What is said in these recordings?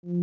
Well,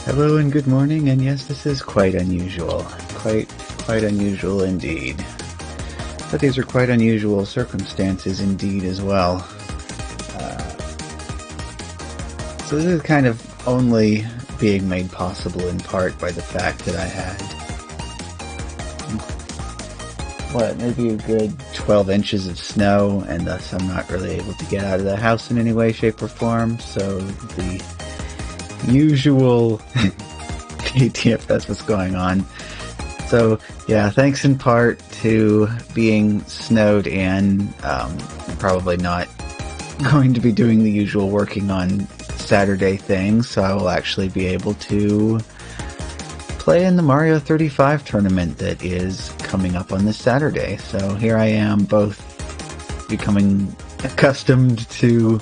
hello and good morning, and yes, this is quite unusual. Quite unusual indeed. But these are quite unusual circumstances indeed as well. So this is kind of only being made possible in part by the fact that I had, maybe a good 12 inches of snow, and thus I'm not really able to get out of the house in any way, shape, or form, so the usual ATFS was going on. So, yeah, thanks in part to being snowed in, I'm probably not going to be doing the usual working on Saturday things, so I will actually be able to play in the Mario 35 tournament that is coming up on this Saturday. So here I am, both becoming accustomed to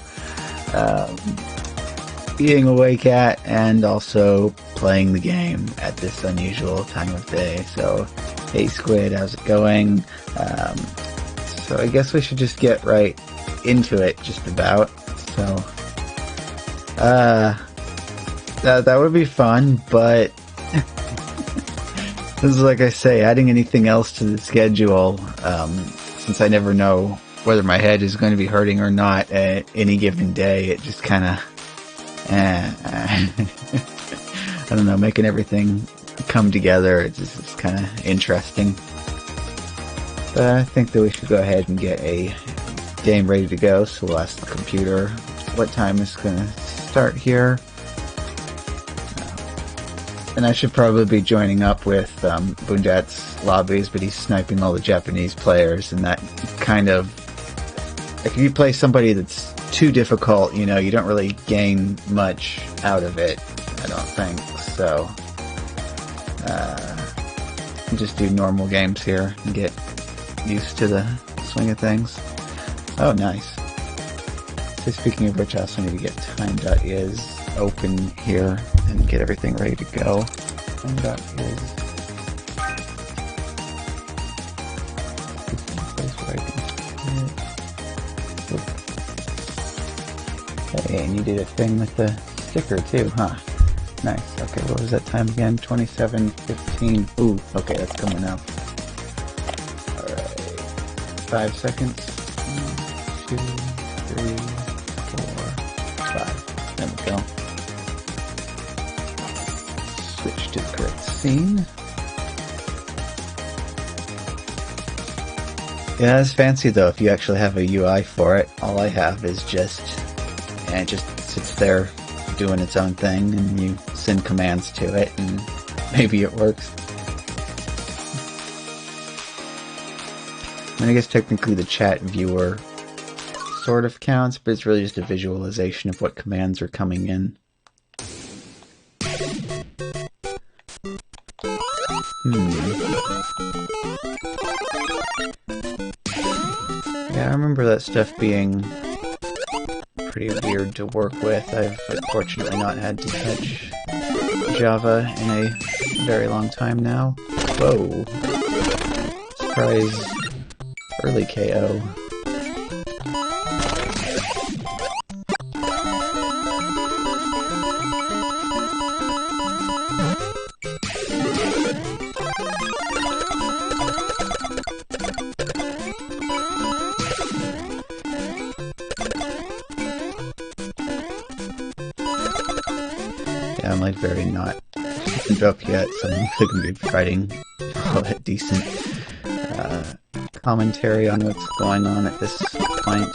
being awake at and also playing the game at this unusual time of day. So, hey Squid, how's it going? So I guess we should just get right into it, just about. So, that would be fun, but this is, like I say, adding anything else to the schedule, since I never know whether my head is going to be hurting or not at any given day, it just kind of, I don't know, making everything come together, it's just kind of interesting. But I think that we should go ahead and get a game ready to go, so we'll ask the computer what time it's going to start here. And I should probably be joining up with Bundat's lobbies, but he's sniping all the Japanese players, and that kind of... Like, if you play somebody that's too difficult, you know, you don't really gain much out of it, I don't think, so... just do normal games here and get used to the swing of things. Oh, nice. So speaking of which, I also need to get time.is open here and get everything ready to go. Time.is. Hey, and you did a thing with the sticker too, huh? Nice. Okay, what was that time again? 27:15. Ooh, okay, that's coming up. Alright. 5 seconds. 1, 2, 3, 4, 5. There we go. Switch to the correct scene. Yeah, it's fancy though if you actually have a UI for it. All I have is just... and it just sits there doing its own thing, and you send commands to it, and maybe it works. And I guess technically the chat viewer sort of counts, but it's really just a visualization of what commands are coming in. Yeah, I remember that stuff being pretty weird to work with. I've unfortunately not had to touch Java in a very long time now. Whoa. Surprise. Early KO. Yeah, I'm like very not up yet, so I'm really going to be providing all that decent commentary on what's going on at this point.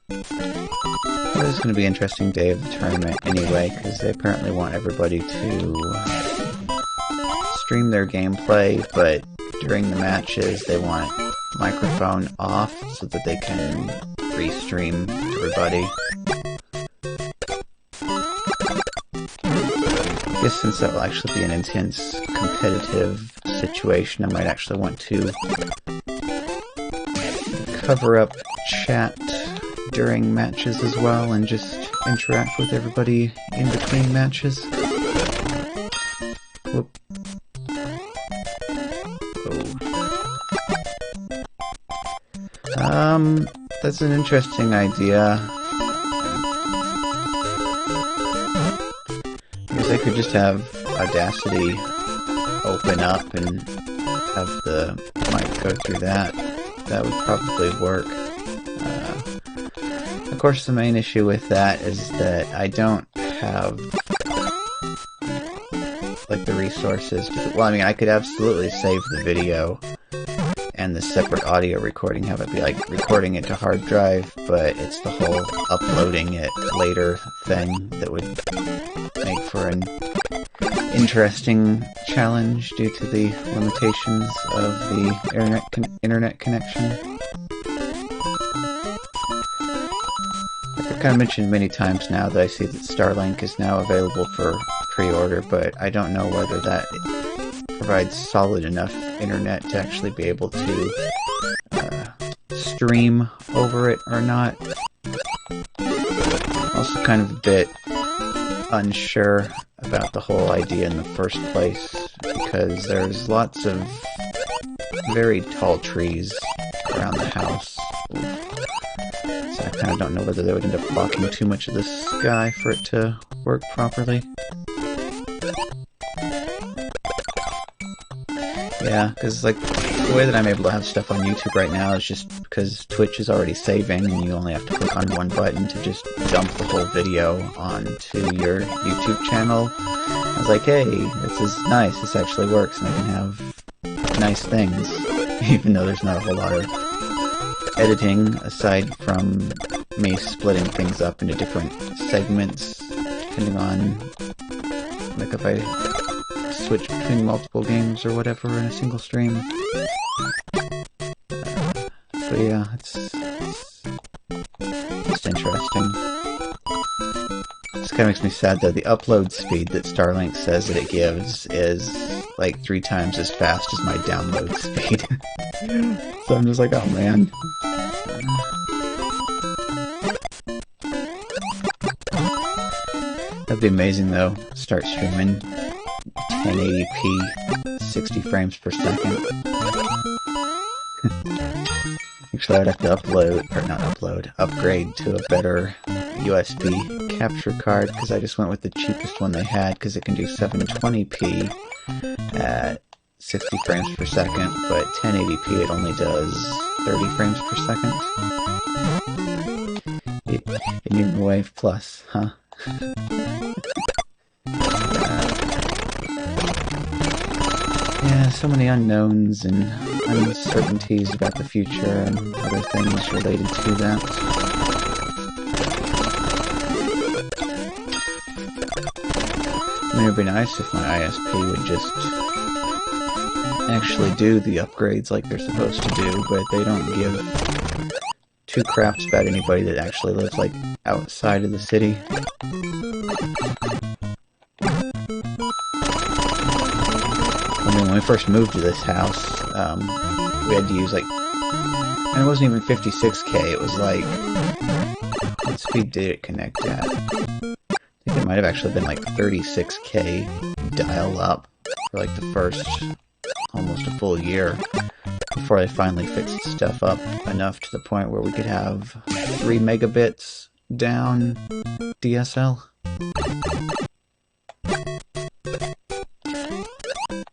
It is going to be an interesting day of the tournament anyway, because they apparently want everybody to stream their gameplay, but during the matches they want microphone off so that they can restream everybody. I guess since that will actually be an intense competitive situation, I might actually want to cover up chat during matches as well and just interact with everybody in between matches. Whoop. Oh. That's an interesting idea. Because I could just have Audacity open up and have the mic go through that. That would probably work. Of course, the main issue with that is that I don't have like the resources to... Well, I mean, I could absolutely save the video and the separate audio recording, have it be like recording it to hard drive, but it's the whole uploading it later thing that would make for an interesting challenge due to the limitations of the internet connection. Like I've kind of mentioned many times now that I see that Starlink is now available for pre-order, but I don't know whether that provides solid enough internet to actually be able to stream over it or not. Also kind of a bit unsure about the whole idea in the first place, because there's lots of very tall trees around the house. So I kind of don't know whether they would end up blocking too much of the sky for it to work properly. Yeah, because like the way that I'm able to have stuff on YouTube right now is just because Twitch is already saving and you only have to click on one button to just dump the whole video onto your YouTube channel. I was like, hey, this is nice, this actually works, and I can have nice things, even though there's not a whole lot of editing aside from me splitting things up into different segments depending on like if I switch between multiple games or whatever in a single stream. But yeah, it's just interesting. This kind of makes me sad though. The upload speed that Starlink says that it gives is like 3 times as fast as my download speed. So I'm just like, oh man. That'd be amazing though. Start streaming 1080p, 60 frames per second. Actually, I'd have to upgrade to a better USB capture card, because I just went with the cheapest one they had, because it can do 720p at 60 frames per second, but 1080p it only does 30 frames per second. In Wave Plus, huh? Yeah, so many unknowns and uncertainties about the future and other things related to that. I mean, it would be nice if my ISP would just actually do the upgrades like they're supposed to do, but they don't give 2 craps about anybody that actually lives, like, outside of the city. When we first moved to this house, we had to use, like, and it wasn't even 56K, it was like, what speed did it connect at? I think it might have actually been like 36K dial-up for like the first almost a full year before they finally fixed stuff up enough to the point where we could have 3 megabits down DSL.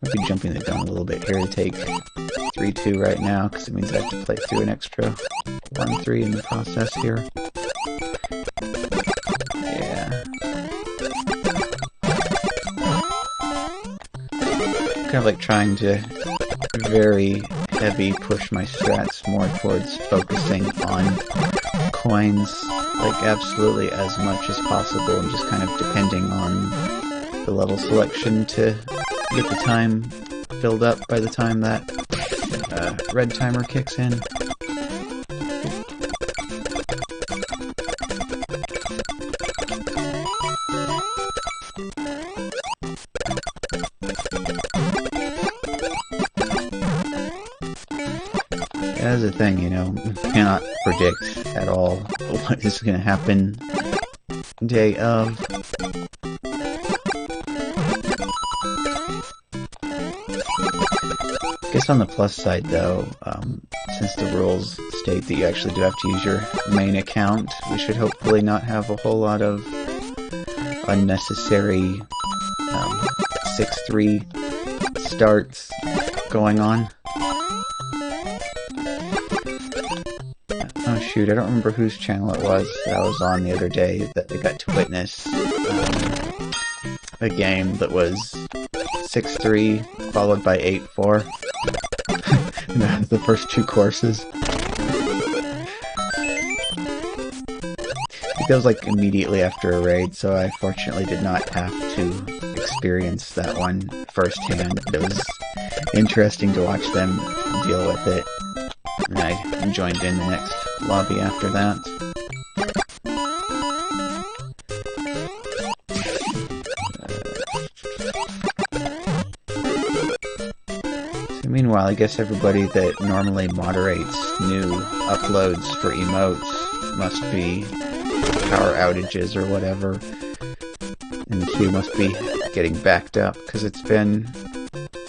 I'll be jumping the gun a little bit here to take 3-2 right now, because it means I have to play through an extra 1-3 in the process here. Yeah. Kind of like trying to very heavy push my strats more towards focusing on coins, like absolutely as much as possible, and just kind of depending on the level selection to get the time filled up by the time that red timer kicks in. That's the thing, you know, you cannot predict at all what is going to happen day of. I guess on the plus side though, since the rules state that you actually do have to use your main account, we should hopefully not have a whole lot of unnecessary 6-3 starts going on. Oh shoot, I don't remember whose channel it was that I was on the other day that I got to witness a game that was 6-3 followed by 8-4. The first 2 courses. It was like immediately after a raid, so I fortunately did not have to experience that one firsthand. But it was interesting to watch them deal with it, and I joined in the next lobby after that. Meanwhile, I guess everybody that normally moderates new uploads for emotes must be power outages or whatever, and the queue must be getting backed up, because it's been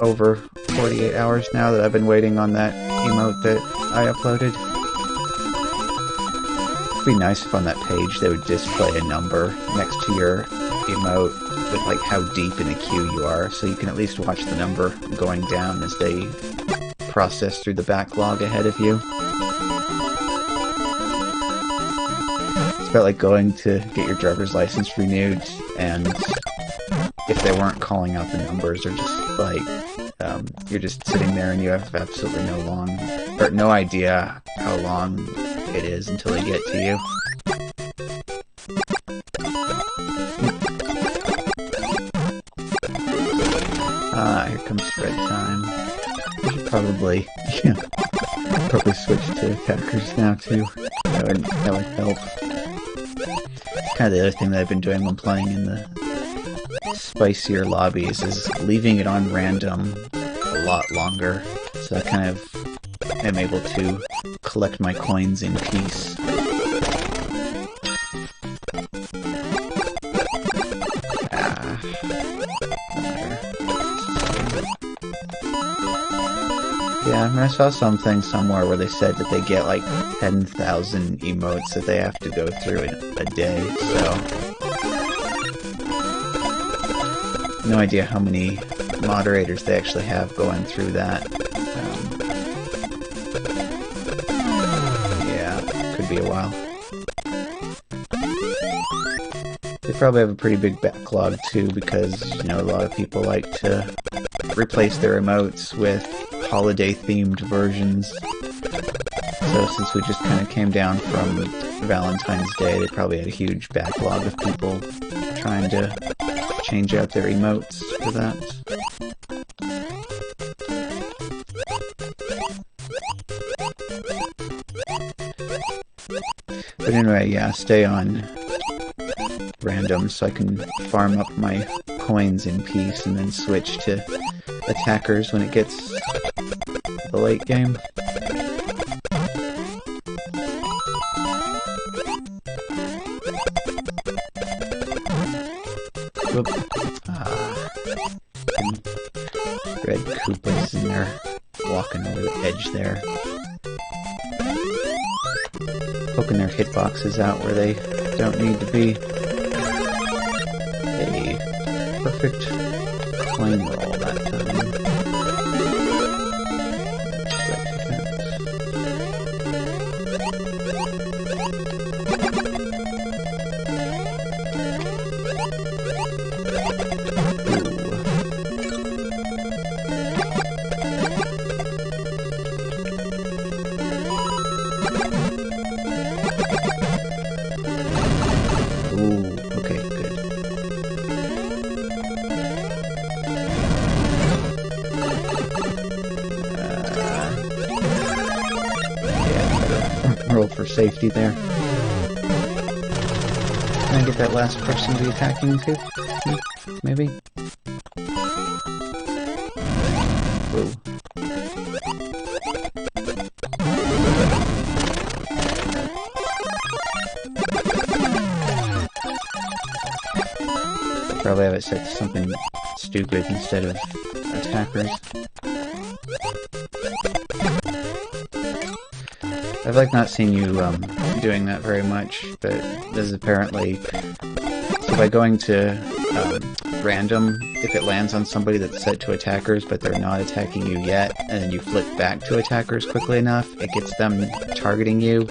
over 48 hours now that I've been waiting on that emote that I uploaded. It'd be nice if on that page they would display a number next to your emote with like how deep in the queue you are, so you can at least watch the number going down as they process through the backlog ahead of you. It's about like going to get your driver's license renewed, and if they weren't calling out the numbers, or just like you're just sitting there and you have absolutely no idea how long it is until they get to you. probably, yeah, probably switch to attackers now too. That would help. It's kind of the other thing that I've been doing when playing in the spicier lobbies is leaving it on random a lot longer, so I kind of am able to collect my coins in peace. Yeah, I mean, I saw something somewhere where they said that they get like 10,000 emotes that they have to go through in a day, so... no idea how many moderators they actually have going through that. Yeah, could be a while. They probably have a pretty big backlog too, because, you know, a lot of people like to replace their emotes with holiday-themed versions. So since we just kind of came down from Valentine's Day, they probably had a huge backlog of people trying to change out their emotes for that. But anyway, yeah, stay on random so I can farm up my coins in peace and then switch to attackers when it gets the late game. Whoop. Red Koopas in there, walking over the edge there. Poking their hitboxes out where they don't need to be. A perfect coin roll that time. Roll for safety there. Can I get that last person to be attacking too? Maybe? Whoa. Probably have it set to something stupid instead of attackers. I've like not seen you doing that very much, but there's apparently, so by going to random, if it lands on somebody that's set to attackers but they're not attacking you yet, and then you flip back to attackers quickly enough, it gets them targeting you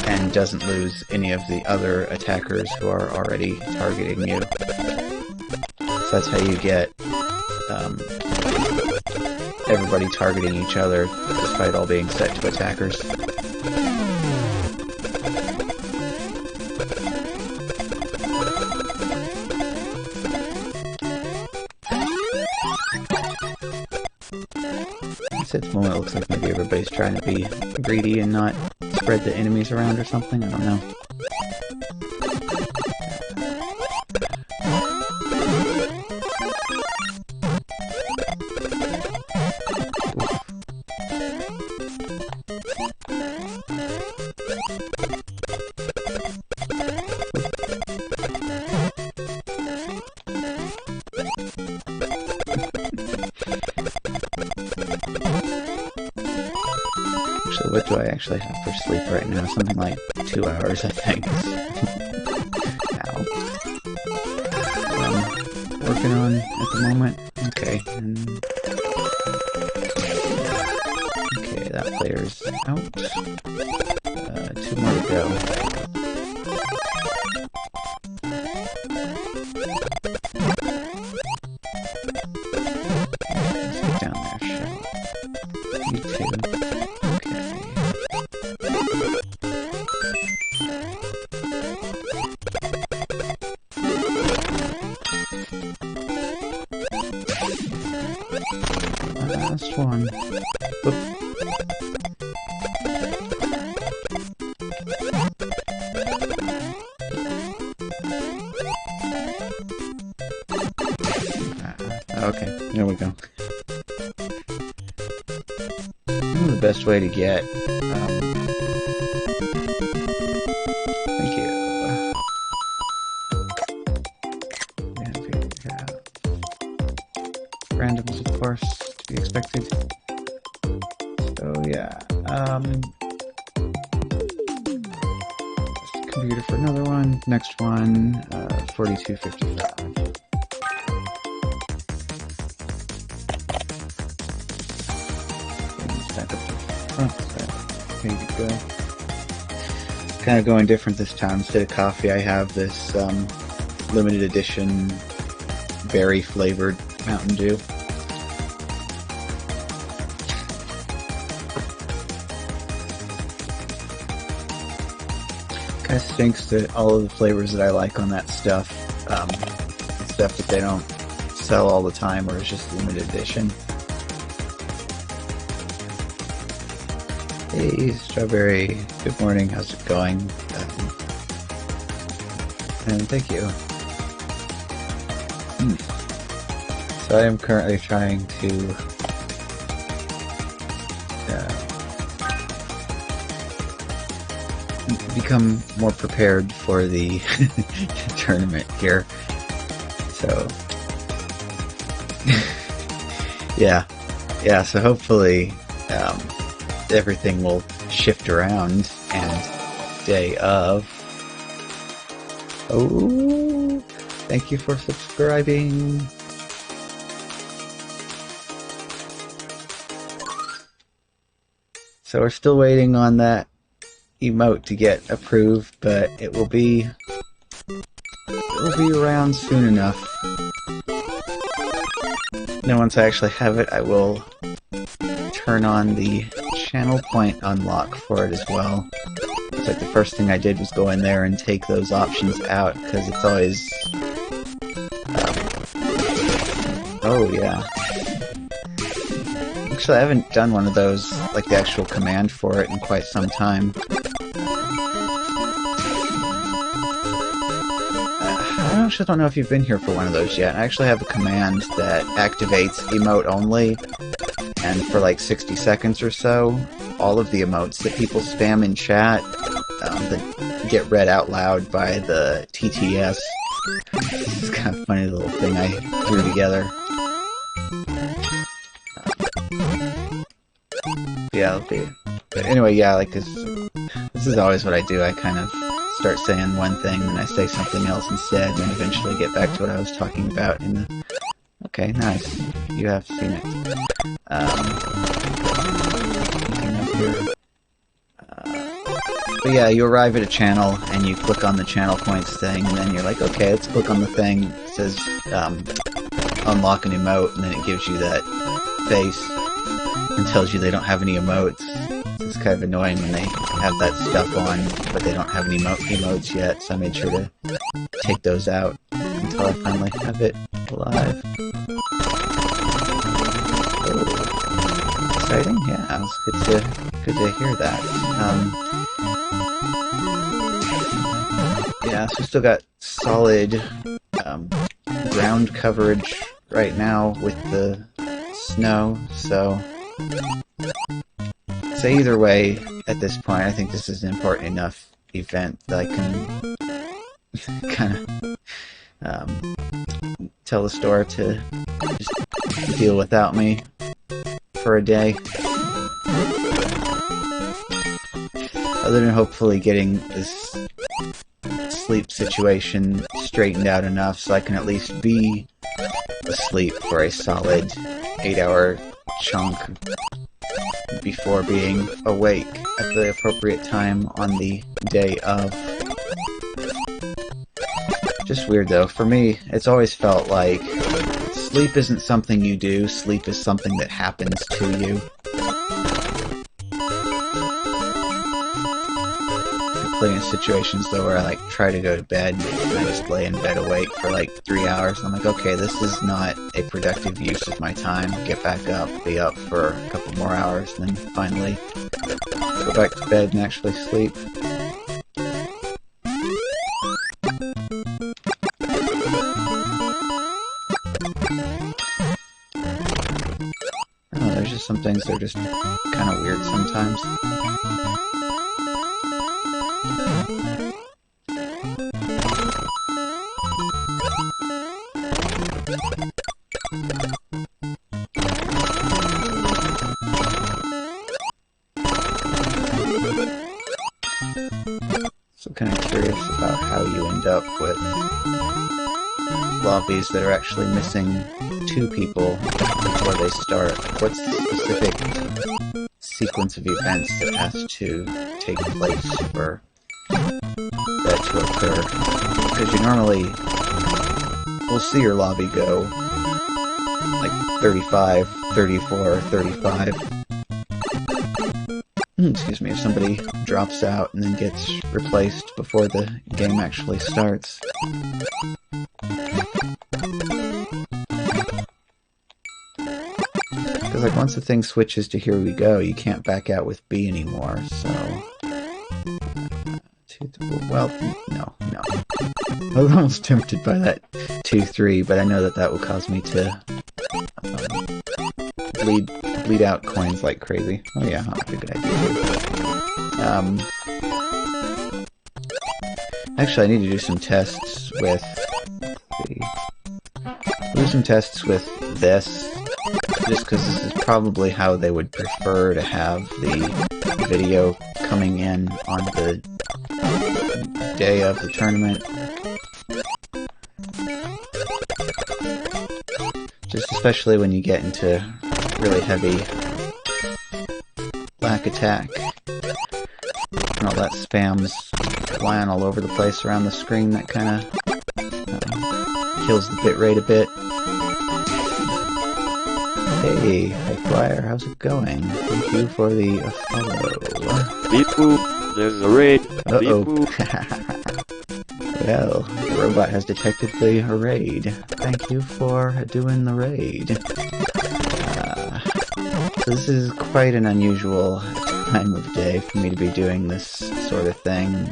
and doesn't lose any of the other attackers who are already targeting you. So that's how you get everybody targeting each other despite all being set to attackers. At this moment it looks like maybe everybody's trying to be greedy and not spread the enemies around or something, I don't know. So what do I actually have for sleep right now? Something like 2 hours, I think. Ow. Working on at the moment. Okay. Okay, that player's out. 2 more to go. Let's get down there, shall we? You too. Last one. Okay, there we go. The best way to get... thank you. Randoms, of course, to be expected. So yeah, computer for another one. Next one, 4255. Back up to the front side. There you go. Kind of going different this time. Instead of coffee, I have this limited edition berry flavored Mountain Dew. Kind of stinks that all of the flavors that I like on that stuff, stuff that they don't sell all the time or is just limited edition. Hey, Strawberry. Good morning. How's it going? And thank you. So I am currently trying to become more prepared for the tournament here. So yeah, so hopefully everything will shift around, and day of... Oh, thank you for subscribing. So we're still waiting on that emote to get approved, but it will be around soon enough. Then once I actually have it, I will turn on the channel point unlock for it as well. It's like the first thing I did was go in there and take those options out, because it's always... oh yeah. Actually, I haven't done one of those, like the actual command for it, in quite some time. I actually don't know if you've been here for one of those yet. I actually have a command that activates emote only, and for like 60 seconds or so, all of the emotes that people spam in chat that get read out loud by the TTS. It's kind of a funny little thing I threw together. Yeah, okay. But anyway, yeah, like this is always what I do. I kind of start saying one thing, then I say something else instead, and then eventually get back to what I was talking about in the... Okay, nice. You have seen it. Anything up here? But yeah, you arrive at a channel, and you click on the channel points thing, and then you're like, okay, let's click on the thing. It says, unlock an emote, and then it gives you that face, and tells you they don't have any emotes. It's kind of annoying when they have that stuff on, but they don't have any emotes yet, so I made sure to take those out until I finally have it live. Oh, exciting? Yeah, it's good to hear that. Yeah, so still got solid ground coverage right now with the snow, so either way, at this point, I think this is an important enough event that I can kind of tell the store to just deal without me for a day. Other than hopefully getting this sleep situation straightened out enough so I can at least be asleep for a solid 8-hour chunk before being awake at the appropriate time on the day of. Just weird though, for me, it's always felt like sleep isn't something you do, sleep is something that happens to you. Plenty of situations though where I like try to go to bed and I just lay in bed awake for like 3 hours and I'm like, okay, this is not a productive use of my time. Get back up, be up for a couple more hours, and then finally go back to bed and actually sleep. some things that are just kind of weird sometimes. So I'm kind of curious about how you end up with lobbies that are actually missing 2 people before they start. What's the specific sequence of events that has to take place for that to occur? Because you normally will see your lobby go like 35, 34, 35. Excuse me, if somebody drops out and then gets replaced before the game actually starts. Because like once the thing switches to here we go, you can't back out with B anymore, so... well, no. I was almost tempted by that 2-3, but I know that will cause me to bleed out coins like crazy. Oh yeah, that would be a good idea. Actually, I need to do some tests with this, just because this is probably how they would prefer to have the video coming in on the day of the tournament. Just especially when you get into really heavy black attack and all that spam's flying all over the place around the screen. That kind of kills the bitrate a bit. Hey, Flyer, how's it going? Thank you for the follow. Beepoo, there's a raid. Uh-oh. Well, the robot has detected the raid. Thank you for doing the raid. So this is quite an unusual time of day for me to be doing this sort of thing.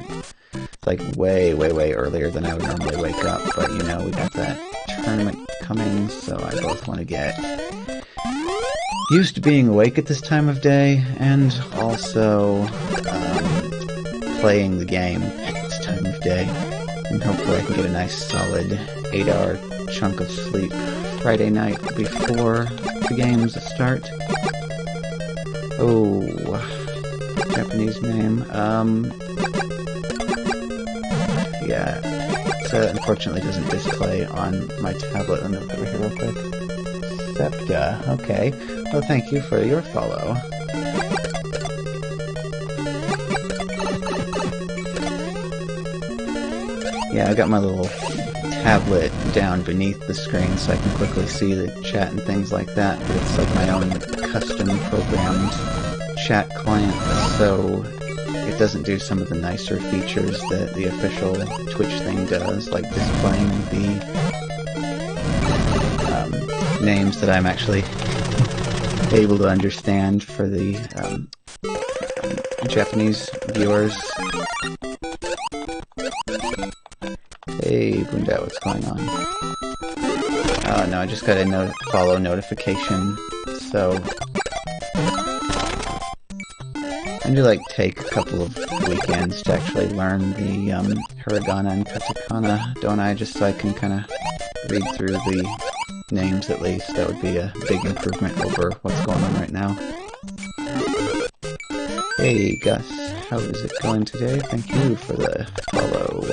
It's like way earlier than I would normally wake up, but you know, we got that tournament coming, so I both want to get used to being awake at this time of day, and also playing the game at this time of day. And hopefully I can get a nice solid 8-hour chunk of sleep Friday night before the games start. Oh, Japanese name. Yeah, it unfortunately doesn't display on my tablet. Let me look over here real quick. Septa, okay. Well, thank you for your follow. Yeah, I got my little tablet down beneath the screen so I can quickly see the chat and things like that, but it's like my own custom programmed chat client, so it doesn't do some of the nicer features that the official Twitch thing does, like displaying the names that I'm actually able to understand for the Japanese viewers. Hey, Boondat, what's going on? Oh no, I just got a follow notification, so I need to like take a couple of weekends to actually learn the hiragana and katakana, don't I? Just so I can kind of read through the names at least. That would be a big improvement over what's going on right now. Hey Gus, how is it going today? Thank you for the follow.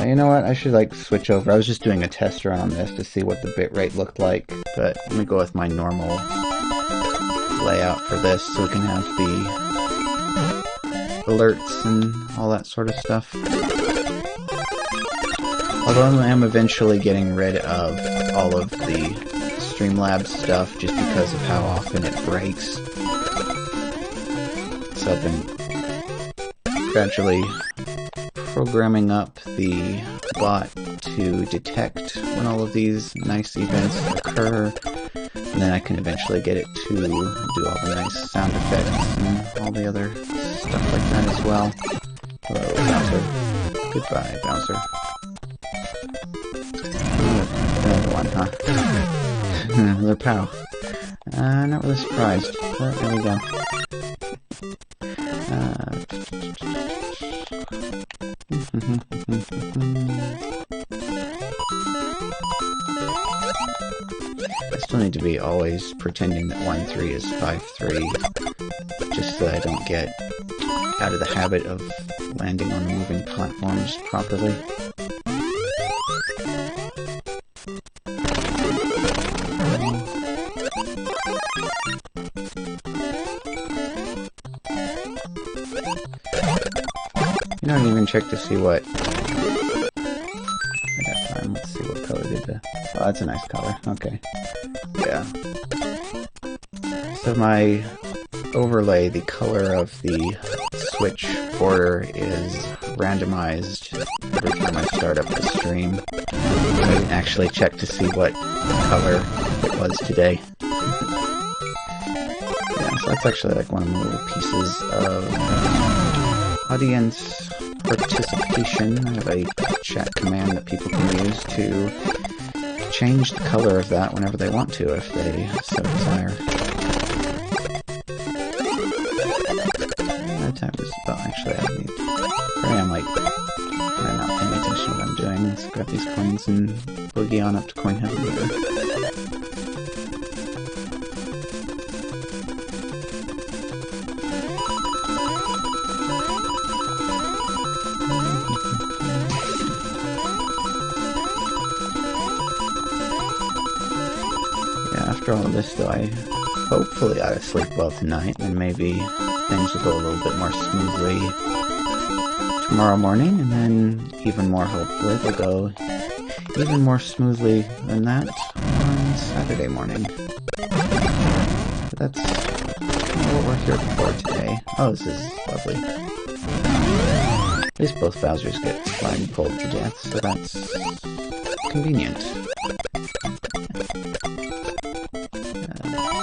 You know what, I should like switch over. I was just doing a test run on this to see what the bitrate looked like, but let me go with my normal layout for this so we can have the alerts and all that sort of stuff. Although I am eventually getting rid of all of the Streamlabs stuff just because of how often it breaks. So I've been gradually programming up the bot to detect when all of these nice events occur, and then I can eventually get it to do all the nice sound effects and all the other stuff like that as well. Hello, Bowser. Goodbye, Bowser. Another one, huh? Another POW. Not really surprised, but there we go. I still need to be always pretending that 1-3 is 5-3, just so I don't get out of the habit of landing on moving platforms properly. You don't even check to see what... I got time, let's see what color did the... Oh, that's a nice color, okay. Yeah. So my overlay, the color of the Switch border is randomized every time I start up the stream. I didn't actually check to see what color it was today. Yeah, so that's actually like one of the little pieces of audience participation. I have a chat command that people can use to change the color of that whenever they want to, if they so desire. That time is about actually I need. Here I am like I'm not paying attention to what I'm doing. Let's grab these coins and boogie on up to Coin Heaven later. After all of this, though, I hopefully ought to sleep well tonight, and maybe things will go a little bit more smoothly tomorrow morning, and then even more hopefully they'll go even more smoothly than that on Saturday morning. But that's what we're here for today. Oh, this is lovely. At least both Bowsers get blindfolded to death, so that's convenient.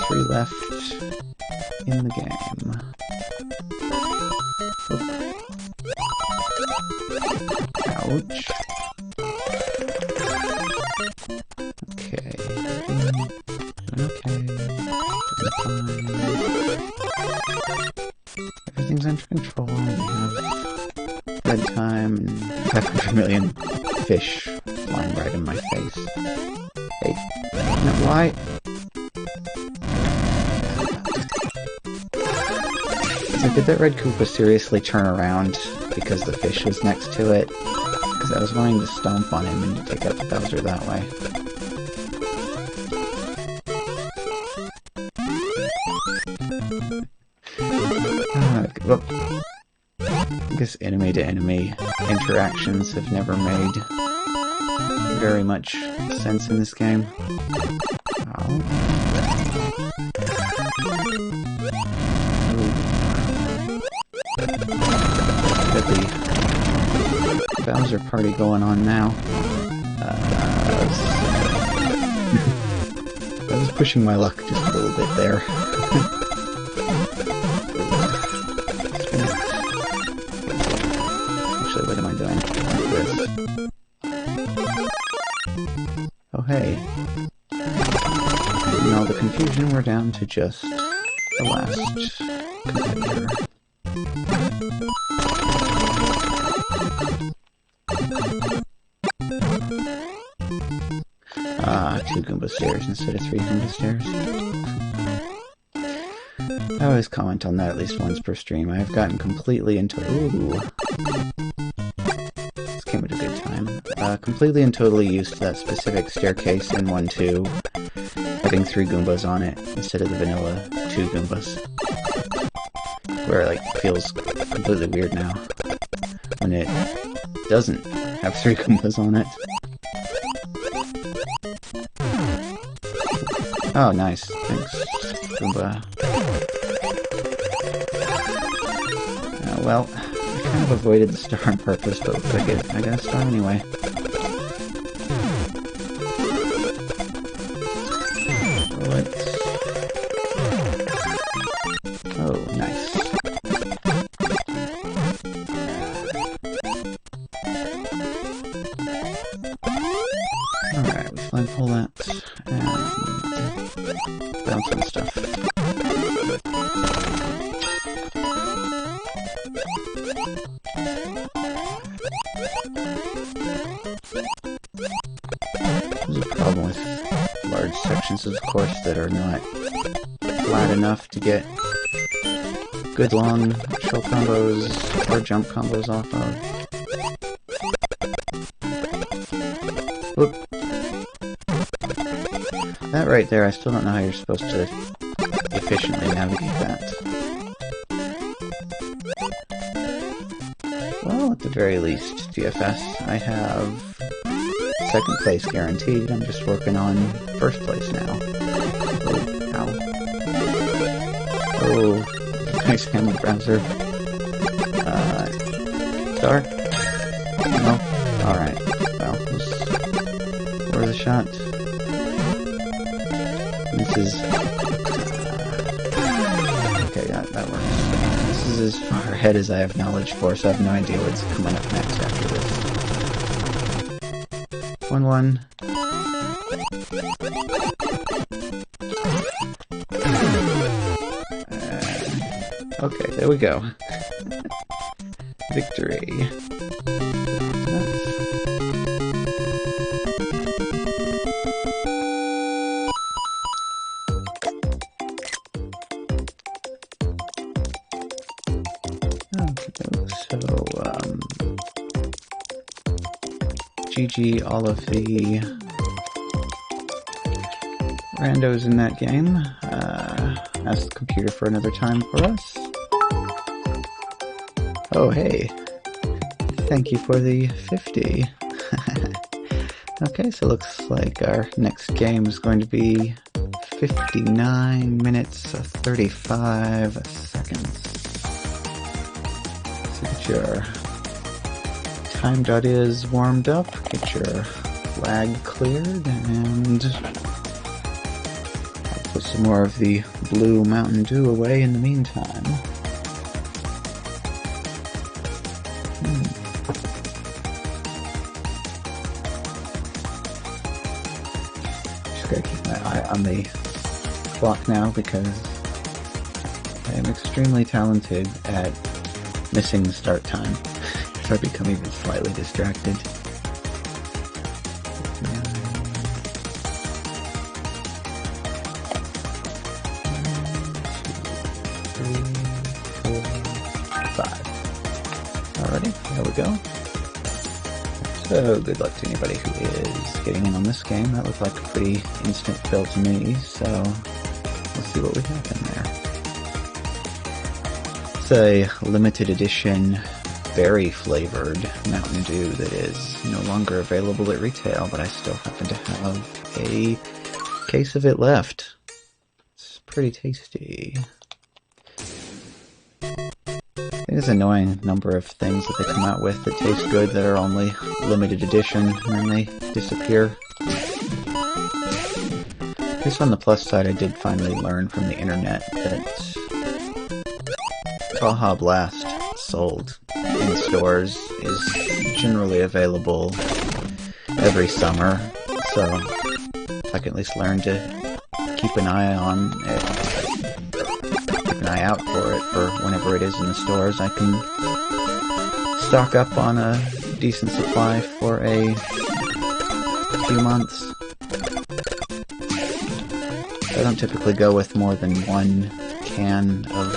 3 left in the game. Oop. Ouch. Okay. Okay. Fine. Everything's under control. We have bedtime and 500 million fish flying right in my face. Hey, no, why? Did that red Koopa seriously turn around because the fish was next to it? Because I was wanting to stomp on him and to take out Bowser that way. Well, I guess enemy-to-enemy interactions have never made very much sense in this game. Oh. Got the Bowser party going on now. I was pushing my luck just a little bit there. Actually, what am I doing? Like this. Oh, hey. In all the confusion, we're down to just the last competitor. Ah, 2 Goomba stairs instead of 3 Goomba stairs. I always comment on that at least once per stream. I've gotten completely into... Ooh. This came at a good time. Completely and totally used to that specific staircase in 1-2, having 3 Goombas on it instead of the vanilla 2 Goombas. Where it, like, feels completely weird now when it doesn't have 3 Goombas on it. Oh, nice. Thanks, Goomba. Well, I kind of avoided the star on purpose, but looks like I got a star anyway. Oh, nice. bouncing stuff. There's a problem with large sections of the course that are not flat enough to get good long shell combos or jump combos off of. Whoop. That right there, I still don't know how you're supposed to efficiently navigate that. Well, at the very least, DFS, I have second place guaranteed. I'm just working on first place now. Oh, ow. Oh, nice hammer browser. Star? No? Alright. Well, worth a shot. This is... okay, that works. This is as far ahead as I have knowledge for, so I have no idea what's coming up next after this. 1-1. Okay, there we go. Victory. GG all of the randos in that game. Ask the computer for another time for us. Oh, hey. Thank you for the 50. Okay, so looks like our next game is going to be 59 minutes 35 seconds. So get your time.is warmed up, get your flag cleared, and I'll put some more of the blue Mountain Dew away in the meantime. Just gotta keep my eye on the clock now because I am extremely talented at missing the start time. So I become even slightly distracted. 9, 2, 3, 4, 5. Alrighty, there we go. So good luck to anybody who is getting in on this game. That looked like a pretty instant fill to me, so let's see what we have in there. It's a limited edition berry flavored Mountain Dew that is no longer available at retail, but I still happen to have a case of it left. It's pretty tasty. I think it's an annoying number of things that they come out with that taste good that are only limited edition and then they disappear. At least on the plus side, I did finally learn from the internet that Baja Blast sold in stores is generally available every summer, so I can at least learn to keep an eye on it, keep an eye out for it for whenever it is in the stores. I can stock up on a decent supply for a few months. I don't typically go with more than one can of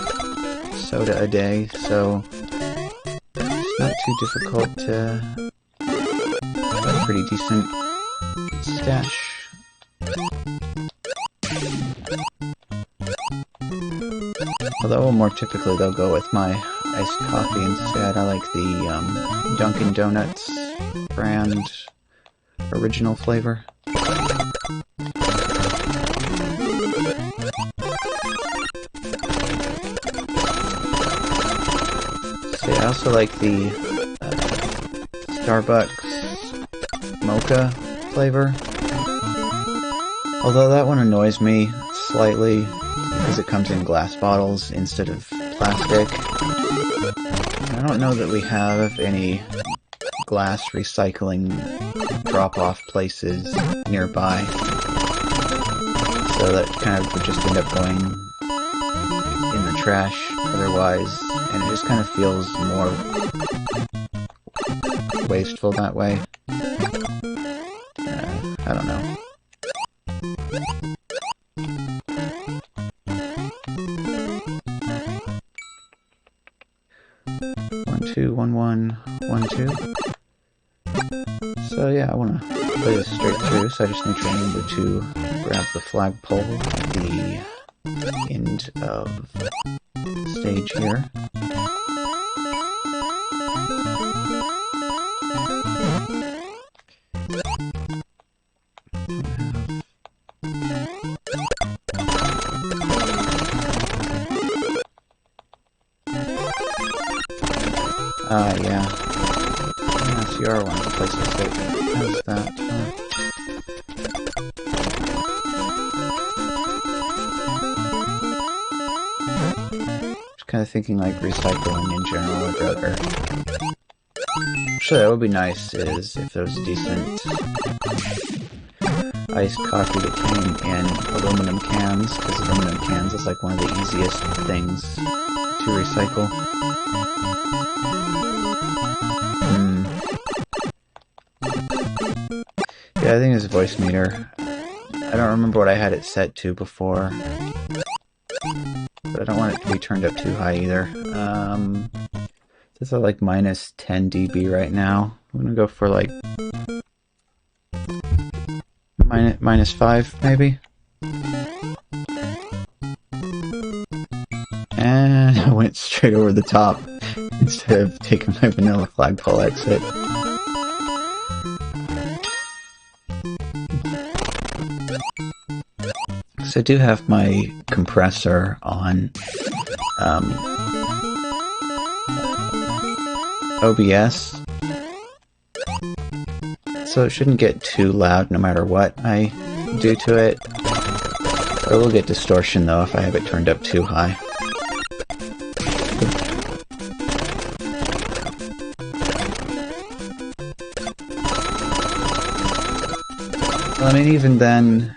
soda a day, so it's not too difficult to get a pretty decent stash. Although more typically they'll go with my iced coffee instead. I like the Dunkin' Donuts brand original flavor. So yeah, I also like the Starbucks mocha flavor. Although that one annoys me slightly because it comes in glass bottles instead of plastic. I don't know that we have any glass recycling drop-off places nearby. So that kind of would just end up going in the trash otherwise, and it just kind of feels more wasteful that way. I don't know. One, two, 1, 1, 1, 2. So yeah, I want to play this straight through, so I just need to remember to grab the flagpole at the end of the stage here. Yeah. CR one of the places that has that. Just kind of thinking like recycling in general would rather. Actually, that would be nice is if there was a decent iced coffee that came in aluminum cans, because aluminum cans is like one of the easiest things to recycle. Yeah, I think it's a voice meter. I don't remember what I had it set to before. But I don't want it to be turned up too high either. This is like minus 10 dB right now. I'm gonna go for like minus 5 maybe. And I went straight over the top instead of taking my vanilla flagpole exit. So I do have my compressor on OBS, so it shouldn't get too loud no matter what I do to it. But it will get distortion though if I have it turned up too high. Well, I mean, even then,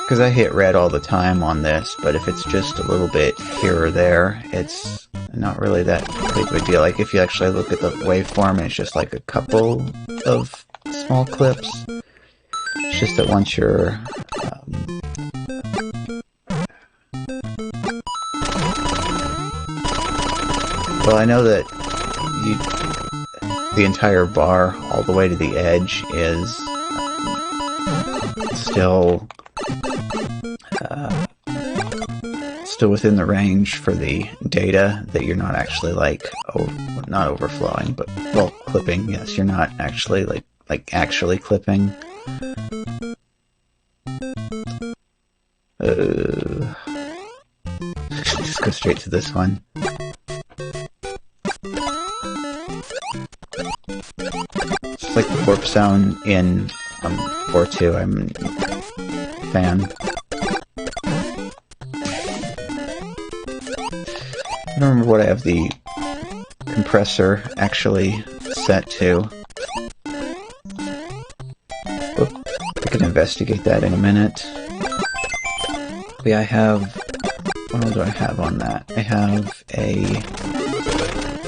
because I hit red all the time on this, but if it's just a little bit here or there, it's not really that big of a deal. Like if you actually look at the waveform, it's just like a couple of small clips. It's just that once you're well, I know that the entire bar all the way to the edge is still within the range for the data, that you're not actually like not overflowing, but well, clipping. Yes, you're not actually like actually clipping. Just go straight to this one. It's like the warp sound in 4.2. I'm a fan. I don't remember what I have the compressor actually set to. I can investigate that in a minute. But yeah, I have... What all do I have on that? I have a...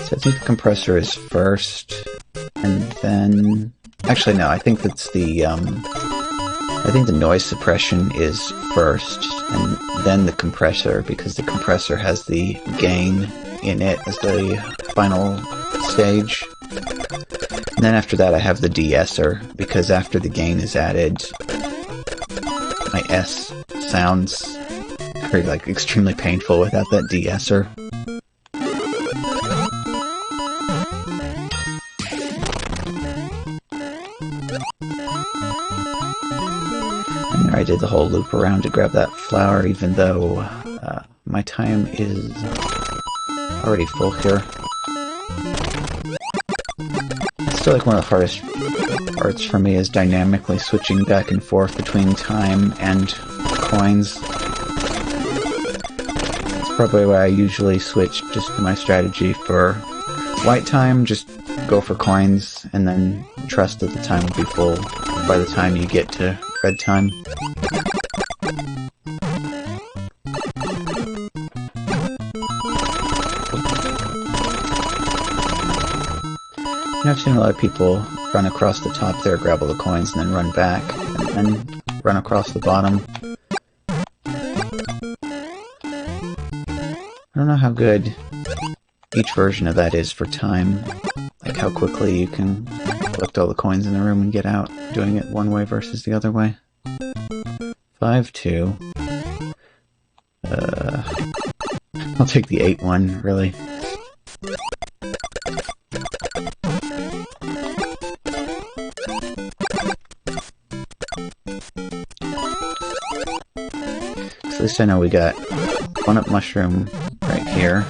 So I think the compressor is first, and then... Actually, no, I think that's the... I think the noise suppression is first, and then the compressor, because the compressor has the gain in it as the final stage. And then after that I have the de-esser, because after the gain is added, my S sounds very, like, extremely painful without that de-esser. I did the whole loop around to grab that flower, even though my time is already full here. It's still like one of the hardest parts for me is dynamically switching back and forth between time and coins. It's probably why I usually switch just to my strategy for white time, just go for coins, and then trust that the time will be full by the time you get to bedtime. I've seen a lot of people run across the top there, grab all the coins, and then run back, and then run across the bottom. I don't know how good each version of that is for time, like how quickly you can collect all the coins in the room and get out, doing it one way versus the other way. 5-2. I'll take the 8-1, really. At least I know we got 1-up mushroom right here.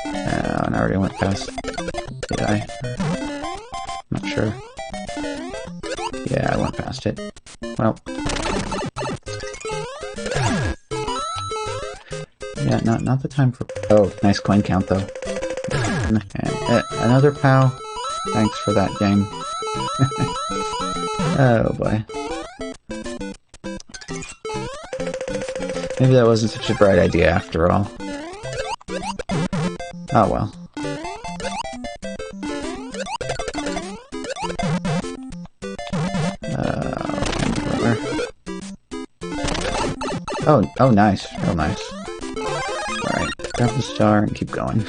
And I already went past. Did I? I'm not sure. Yeah, I went past it. Well. Yeah, not the time for... Oh, nice coin count though. And, another POW. Thanks for that, game. Oh boy. Maybe that wasn't such a bright idea after all. Oh well. Oh, nice. Real nice. Alright, grab the star and keep going.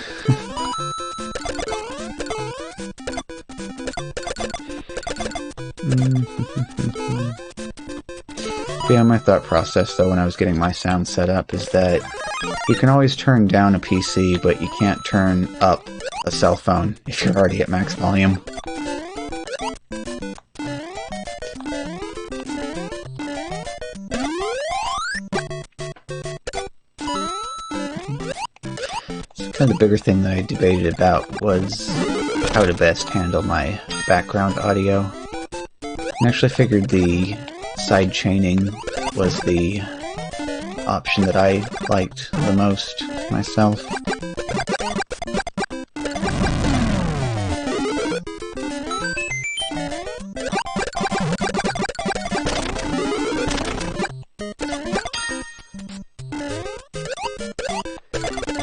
Yeah, my thought process though when I was getting my sound set up is that you can always turn down a PC, but you can't turn up a cell phone if you're already at max volume. So kind of the bigger thing that I debated about was how to best handle my background audio. I actually figured the side chaining was the option that I liked the most myself.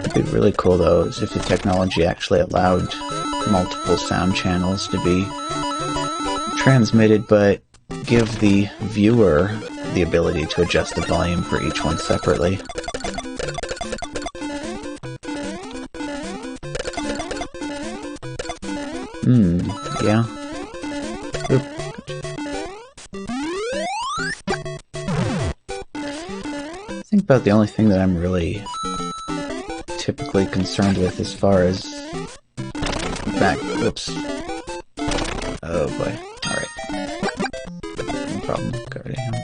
It'd be really cool though is if the technology actually allowed multiple sound channels to be transmitted, but give the viewer the ability to adjust the volume for each one separately. Yeah. Oop. I think about the only thing that I'm really typically concerned with as far as whoops. Oh boy. No problem, guarding him.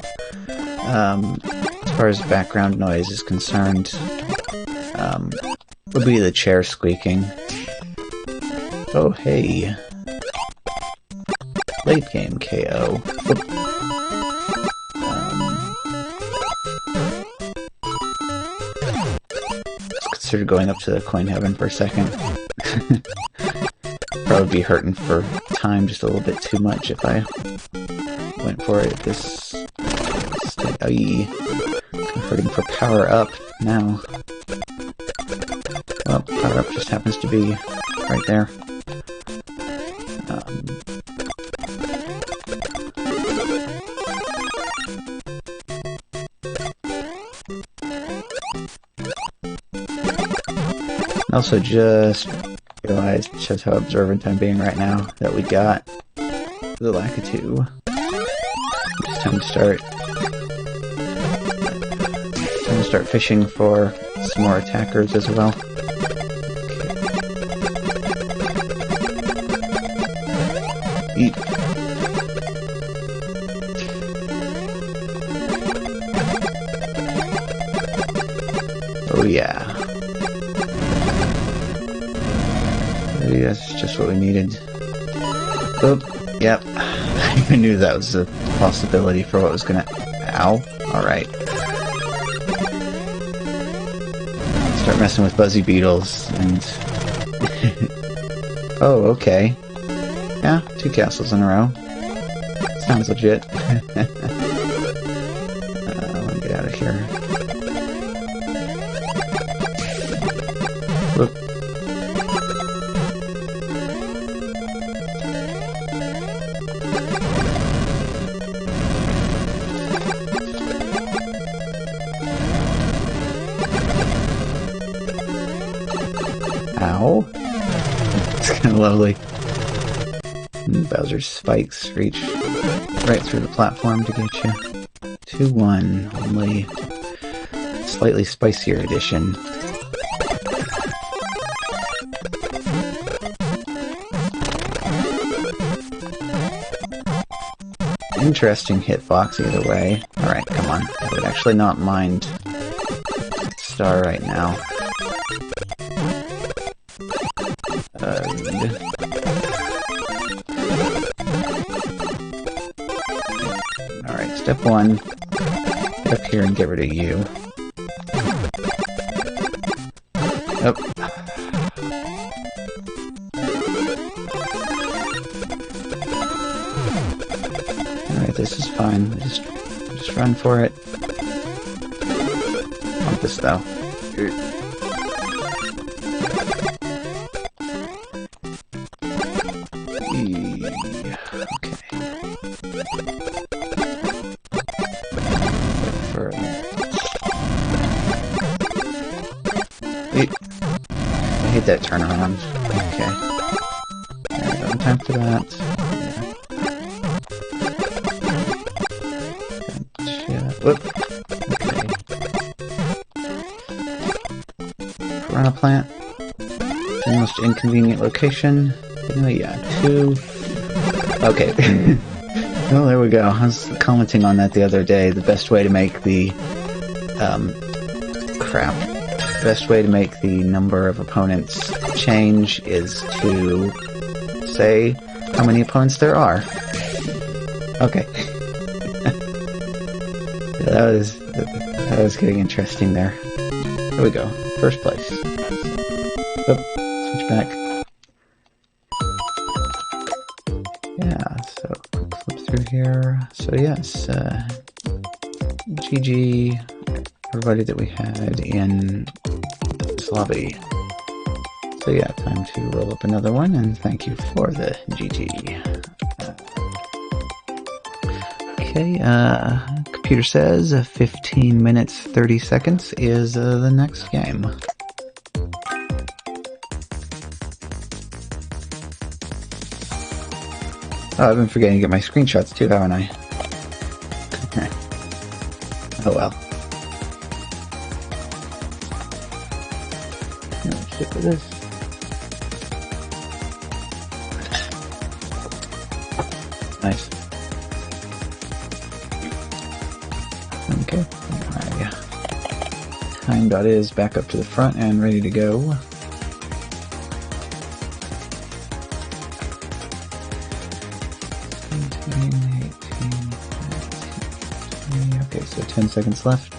As far as background noise is concerned, would be the chair squeaking. Oh hey. Late game KO. Let's consider going up to the coin heaven for a second. Probably be hurting for time just a little bit too much if I went for it at this state. I'm hurting for power up now. Well, power up just happens to be right there. Also just realized, shows how observant I'm being right now, that we got the Lakitu. It's time to start fishing for some more attackers as well. Eat. Oh yeah. Maybe that's just what we needed. Oop. Yep. I even knew that was a possibility for what was gonna... Ow. Alright. Start messing with Buzzy Beetles and... Oh, okay. Yeah, 2 castles in a row. Sounds legit. I want to get out of here. Whoop. Ow. It's kind of lovely. Bowser's spikes reach right through the platform to get you. 2-1, only slightly spicier edition. Interesting hitbox either way. Alright, come on. I would actually not mind Star right now. Alright, step 1. Get up here and get rid of you. Oh. Alright, this is fine. Just run for it. I want this though. I hate that turnaround. Okay. Alright, no time for that. Yeah. Gotcha. Whoop. Okay. Piranha Plant. The most inconvenient location. Yeah, 2. Okay. Oh, there we go. I was commenting on that the other day. The best way to make the... crap. The best way to make the number of opponents change is to say how many opponents there are. Okay. That was getting interesting there. There we go. First place. Oh, switch back. Yeah, so quick flip through here. So yes, GG everybody that we had in this lobby. So yeah, time to roll up another one, and thank you for the GG. Okay, computer says 15 minutes 30 seconds is the next game. Oh, I've been forgetting to get my screenshots too, haven't I? Oh well. Let's stick with this. Nice. Okay. My time dot is back up to the front and ready to go. Okay, so 10 seconds left.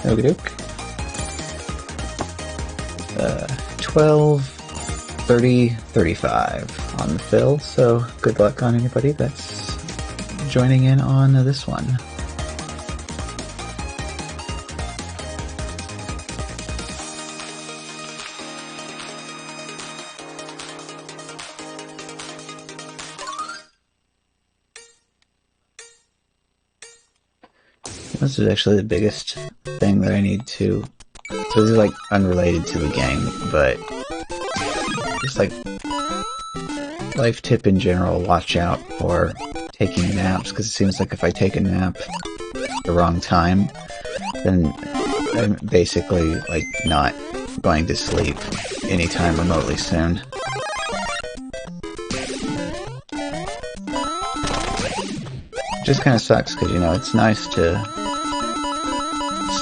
Okie doke. 12, 30, 35 on the fill, so good luck on anybody that's joining in on this one. This is actually the biggest thing that I need to... So this is like unrelated to the game, but just like life tip in general, watch out for taking naps, because it seems like if I take a nap at the wrong time, then I'm basically like not going to sleep anytime remotely soon. Just kind of sucks, because you know, it's nice to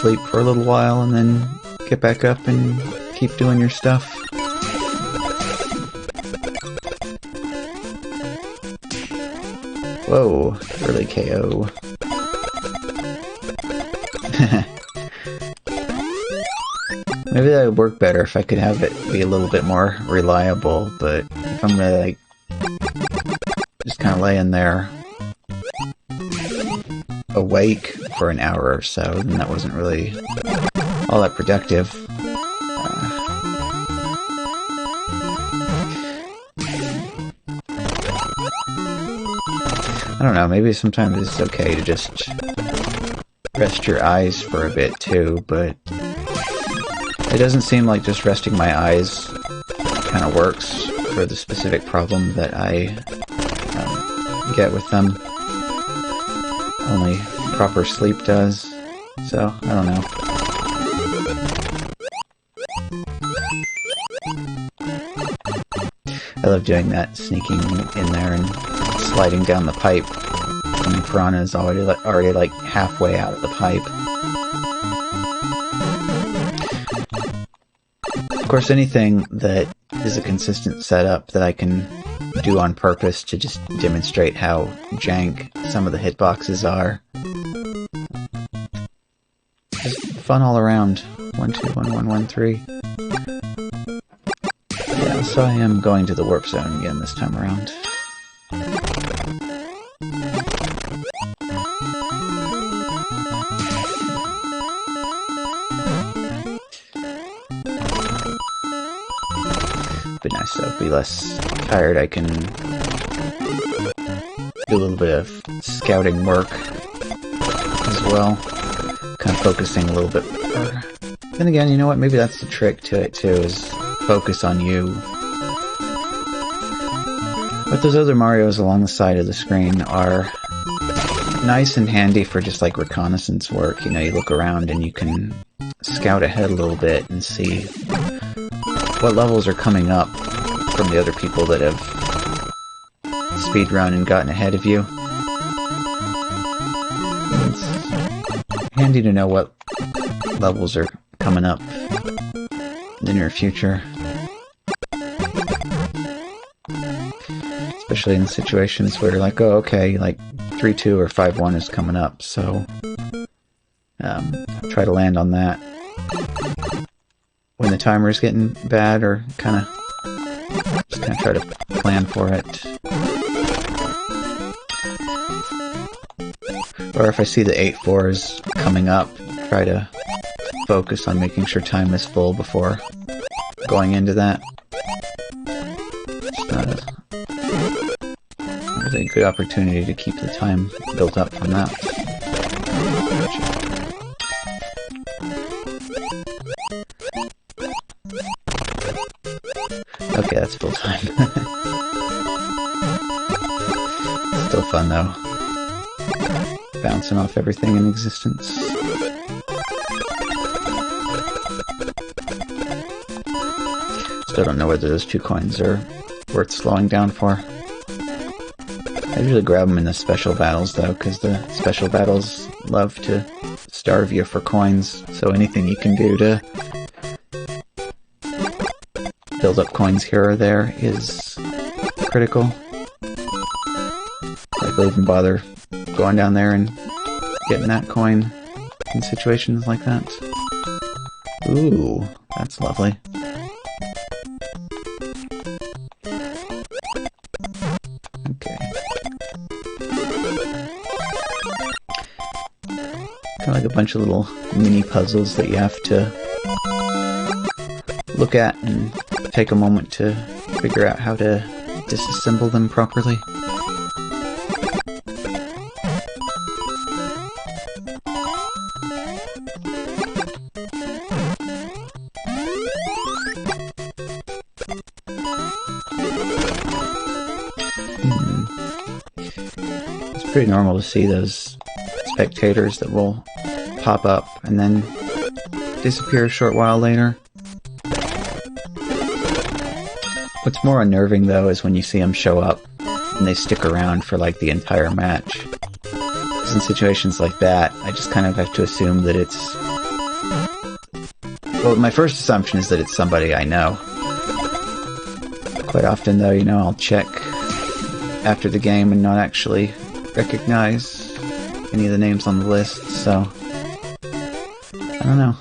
sleep for a little while and then get back up and keep doing your stuff. Whoa, early KO. Maybe that would work better if I could have it be a little bit more reliable, but if I'm gonna, like, just kind of lay in there awake for an hour or so, then that wasn't really all that productive. I don't know, maybe sometimes it's okay to just rest your eyes for a bit too, but it doesn't seem like just resting my eyes kind of works for the specific problem that I get with them. Only proper sleep does, so I don't know. I love doing that, sneaking in there and sliding down the pipe when the piranha is already like halfway out of the pipe. Of course, anything that is a consistent setup that I can do on purpose to just demonstrate how jank some of the hitboxes are. Just fun all around. 1, 2, 1, 1, 1, 3. Yeah, so I am going to the warp zone again this time around. Be nice though, be less tired. I can do a little bit of scouting work as well, kind of focusing a little bit more. Then again, you know what, maybe that's the trick to it too, is focus on you. But those other Marios along the side of the screen are nice and handy for just like reconnaissance work. You know, you look around and you can scout ahead a little bit and see what levels are coming up from the other people that have speedrun and gotten ahead of you. It's handy to know what levels are coming up in the near future. Especially in situations where you're like, oh, okay, like 3-2 or 5-1 is coming up, so try to land on that when the timer is getting bad, or just kind of try to plan for it. Or if I see the 8-4s coming up, try to focus on making sure time is full before going into that. It's not a really good opportunity to keep the time built up from that. Okay, that's full time. Still fun though. Bouncing off everything in existence. Still don't know whether those 2 coins are worth slowing down for. I usually grab them in the special battles though, because the special battles love to starve you for coins, so anything you can do to build up coins here or there is critical. Like, they'll even bother going down there and getting that coin in situations like that. Ooh, that's lovely. Okay. Kind of like a bunch of little mini puzzles that you have to look at and take a moment to figure out how to disassemble them properly. It's pretty normal to see those spectators that will pop up and then disappear a short while later. What's more unnerving though is when you see them show up and they stick around for like the entire match. In situations like that, I just kind of have to assume that it's... Well, my first assumption is that it's somebody I know. Quite often though, you know, I'll check after the game and not actually recognize any of the names on the list, so I don't know.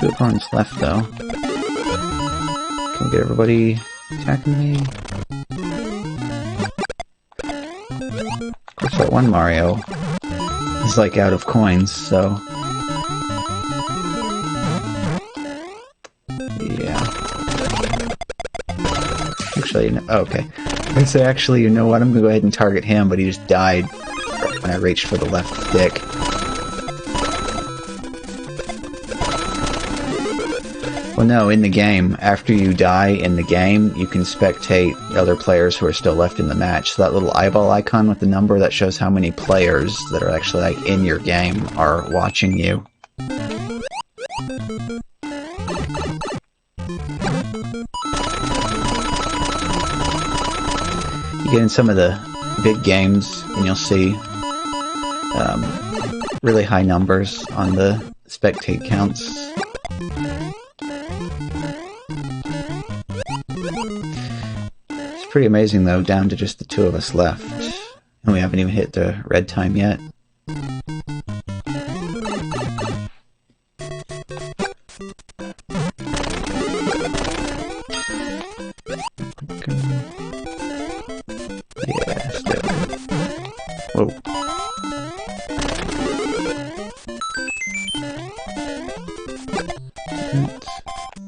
2 opponents left, though. Can we get everybody attacking me? Of course, that one Mario is, like, out of coins, so... yeah. Actually, no, oh, okay. I'd say, actually, you know what? I'm gonna go ahead and target him, but he just died when I reached for the left stick. Well, no, in the game, after you die in the game, you can spectate other players who are still left in the match. So that little eyeball icon with the number, that shows how many players that are actually, like, in your game are watching you. You get in some of the big games, and you'll see really high numbers on the spectate counts. It's pretty amazing, though, down to just the 2 of us left. And we haven't even hit the red time yet. Yeah, still. Whoa.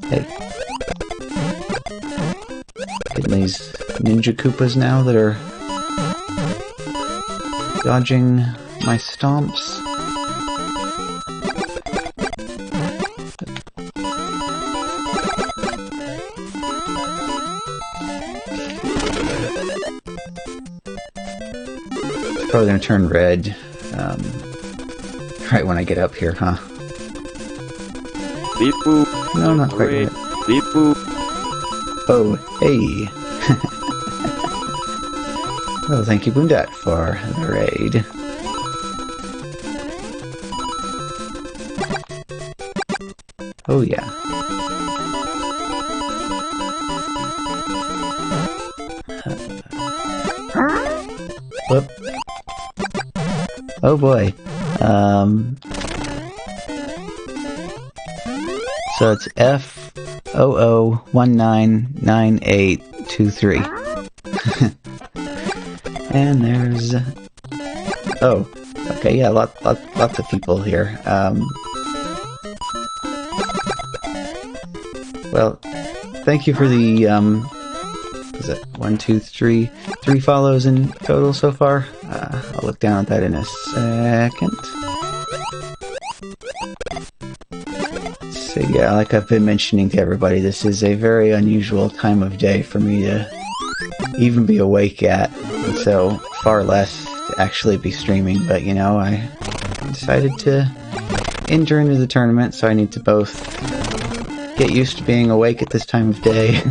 Hey. Getting these Ninja Koopas now that are dodging my stomps. It's probably gonna turn red right when I get up here, huh? Beep boop. No, not quite Raid. yet. Beep boop. Oh, hey! Well, thank you, Boondat, for the raid. Oh, yeah. Whoop. Oh, boy. So it's F00199823. And there's... oh, okay, yeah, lots of people here. Well, thank you for the, is it 1, 2, 3 follows in total so far? I'll look down at that in a second. So yeah, like I've been mentioning to everybody, this is a very unusual time of day for me to even be awake at, and so far less to actually be streaming, but you know, I decided to enter into the tournament, so I need to both get used to being awake at this time of day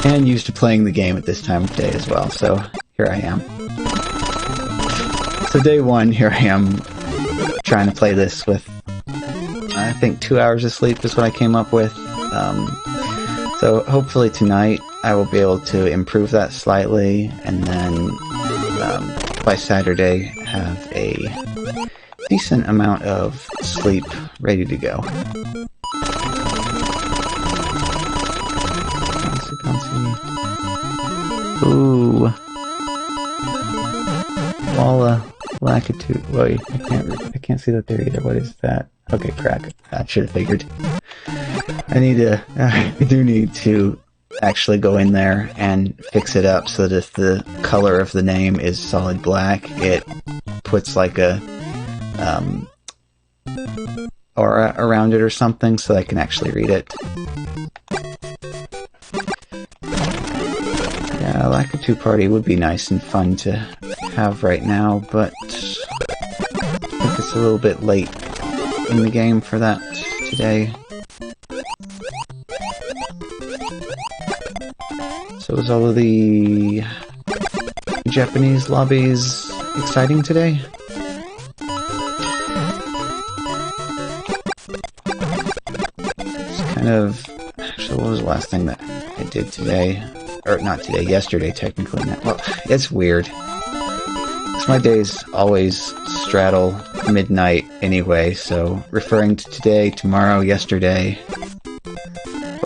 and used to playing the game at this time of day as well, so here I am. So day 1, here I am trying to play this with, I think 2 hours of sleep is what I came up with. So hopefully tonight I will be able to improve that slightly, and then by Saturday have a decent amount of sleep ready to go. Bouncy, bouncy. Ooh. Walla Lakitu. Wait, I can't see that there either. What is that? Okay, crack. I should have figured. I do need to actually go in there and fix it up so that if the color of the name is solid black, it puts like a aura around it or something so I can actually read it. Yeah, Lakitu Party would be nice and fun to have right now, but I think it's a little bit late in the game for that today. So is all of the Japanese lobbies exciting today? It's kind of... actually, what was the last thing that I did today? Or not today, yesterday technically. Well, it's weird. 'Cause my days always straddle midnight anyway, so referring to today, tomorrow, yesterday.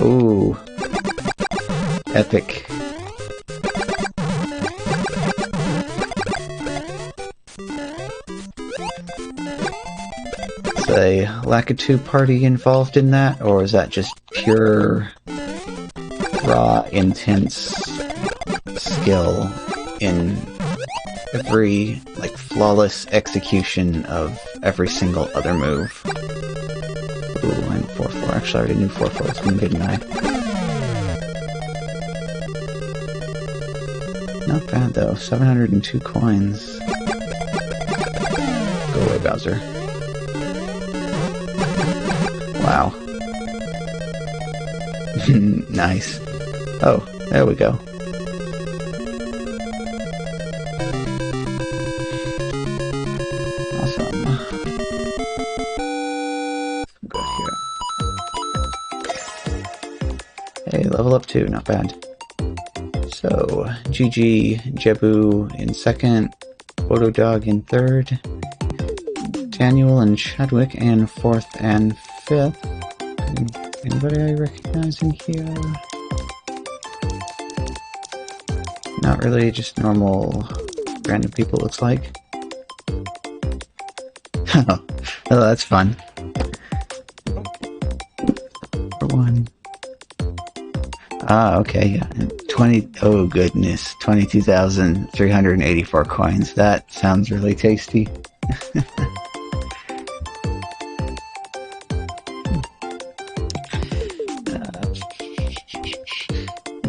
Ooh. Epic. Is a Lakitu party involved in that, or is that just pure, raw, intense skill in every, like, flawless execution of every single other move? Ooh, I'm 4-4. Actually, I already knew 4-4 was going to be, didn't I? Not bad, though. 702 coins. Go away, Bowser. Wow. Nice. Oh, there we go. Awesome. Go here. Hey, level up too, not bad. So, GG, Jebu in second, Photodog in third, Daniel and Chadwick in fourth and fifth. Anybody I recognize in here? Not really, just normal random people, looks like. Oh, that's fun. For one. Ah, okay, yeah. 20, oh goodness, 22,384 coins. That sounds really tasty.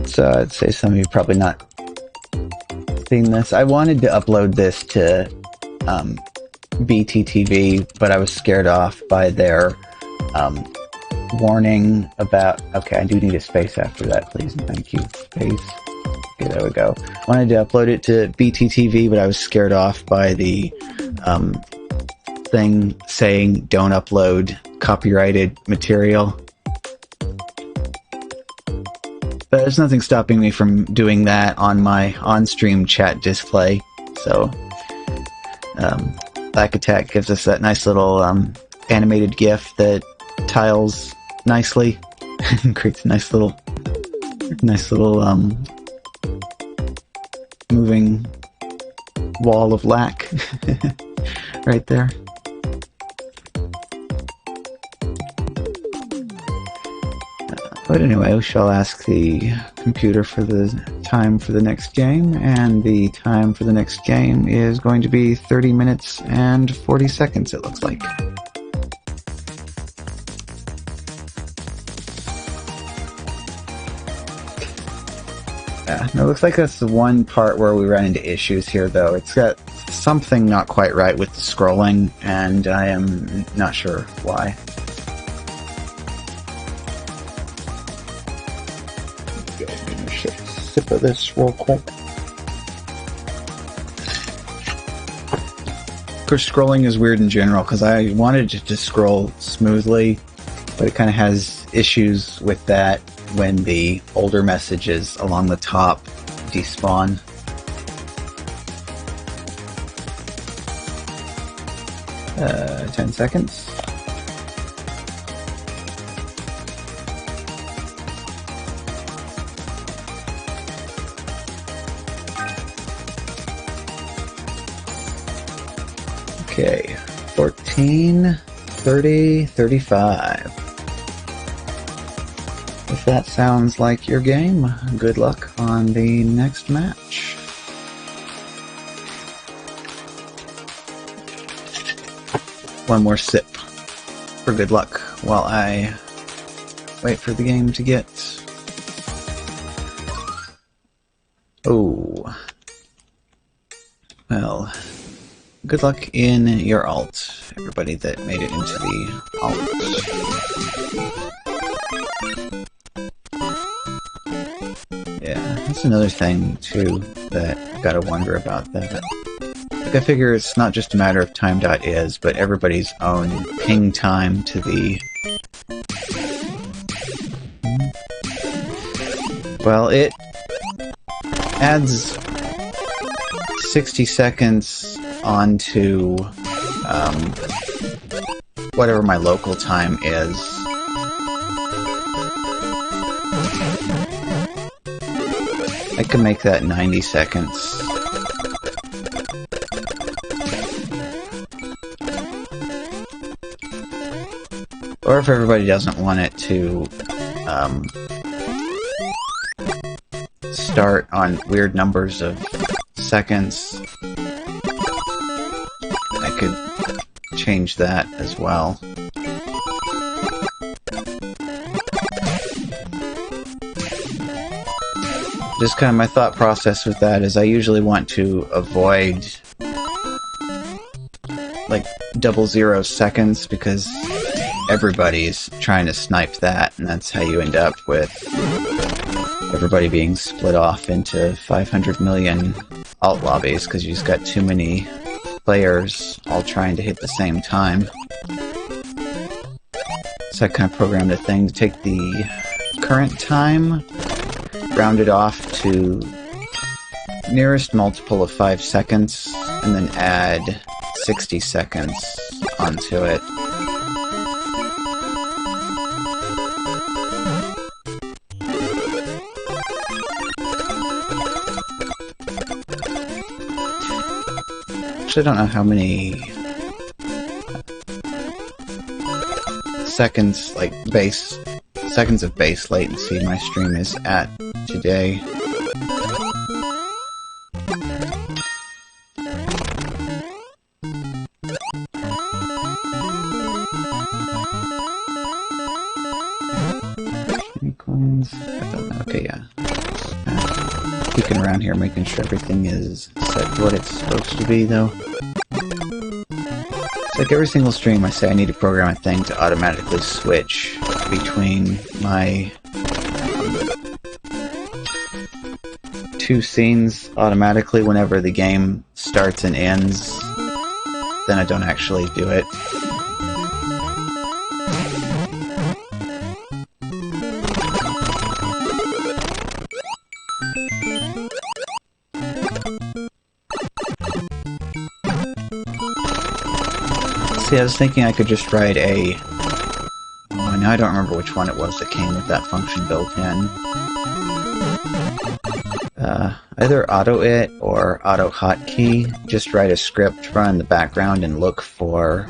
So I'd say some of you probably not seen this. I wanted to upload this to BTTV, but I was scared off by their warning about... Okay, I do need a space after that, please, and thank you. Space. Okay, there we go. Wanted to upload it to BTTV, but I was scared off by the thing saying don't upload copyrighted material. But there's nothing stopping me from doing that on my on-stream chat display. So, Black Attack gives us that nice little animated GIF that tiles nicely and creates a nice little moving wall of lack right there. But anyway, we shall ask the computer for the time for the next game, and the time for the next game is going to be 30 minutes and 40 seconds, it looks like. Yeah, it looks like that's the one part where we run into issues here, though. It's got something not quite right with the scrolling, and I am not sure why. Sip of this real quick. Of course, scrolling is weird in general, because I wanted it to scroll smoothly, but it kind of has issues with that when the older messages along the top despawn. Uh, 10 seconds. Okay, 14, 30, 35. If that sounds like your game, good luck on the next match. One more sip for good luck while I wait for the game to get... Oh. Well... Good luck in your alt, everybody that made it into the alt. Yeah, that's another thing, too, that I've got to wonder about that. Like, I figure it's not just a matter of time.is, but everybody's own ping time to the... Well, it adds 60 seconds onto whatever my local time is. I can make that 90 seconds. Or if everybody doesn't want it to start on weird numbers of seconds, I could change that as well. Just kind of my thought process with that is I usually want to avoid like 00 seconds because everybody's trying to snipe that, and that's how you end up with everybody being split off into 500 million alt lobbies because you just got too many players all trying to hit the same time. So I kind of programmed a thing to take the current time, round it off to nearest multiple of 5 seconds, and then add 60 seconds onto it. Actually, I don't know how many seconds, like seconds of base latency my stream is at today. Any coins? I don't know. Okay, yeah. Peeking around here, making sure everything is set to what it's supposed to be, though. It's like every single stream I say I need to program a thing to automatically switch between my two scenes automatically whenever the game starts and ends. Then I don't actually do it. See, I was thinking I could just write a... Oh, now I don't remember which one it was that came with that function built in. Either auto-it or auto-hotkey. Just write a script, run in the background, and look for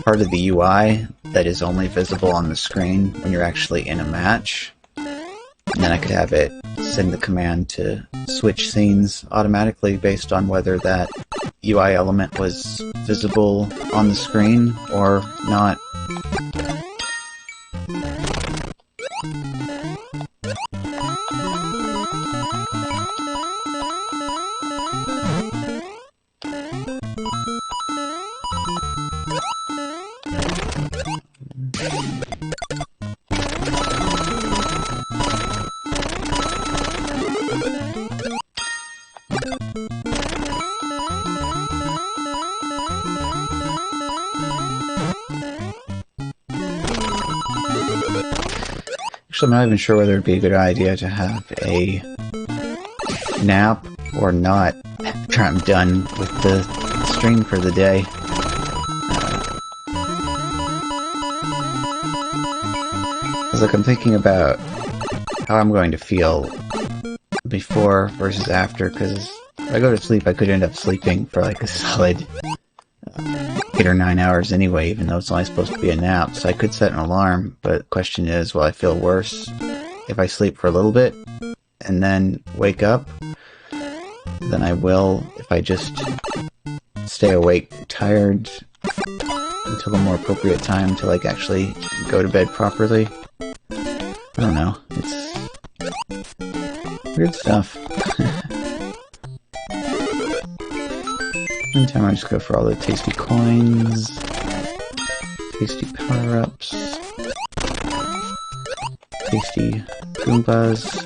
part of the UI that is only visible on the screen when you're actually in a match. And then I could have it send the command to switch scenes automatically based on whether that UI element was visible on the screen or not. Actually, I'm not even sure whether it'd be a good idea to have a nap or not after I'm done with the stream for the day. Because like I'm thinking about how I'm going to feel before versus after, because if I go to sleep I could end up sleeping for like a solid 8 or 9 hours anyway, even though it's only supposed to be a nap, so I could set an alarm, but the question is, will I feel worse if I sleep for a little bit and then wake up than I will if I just stay awake tired until a more appropriate time to like actually go to bed properly? I don't know, it's weird stuff. Meantime, I just go for all the tasty coins, tasty power-ups, tasty Goombas.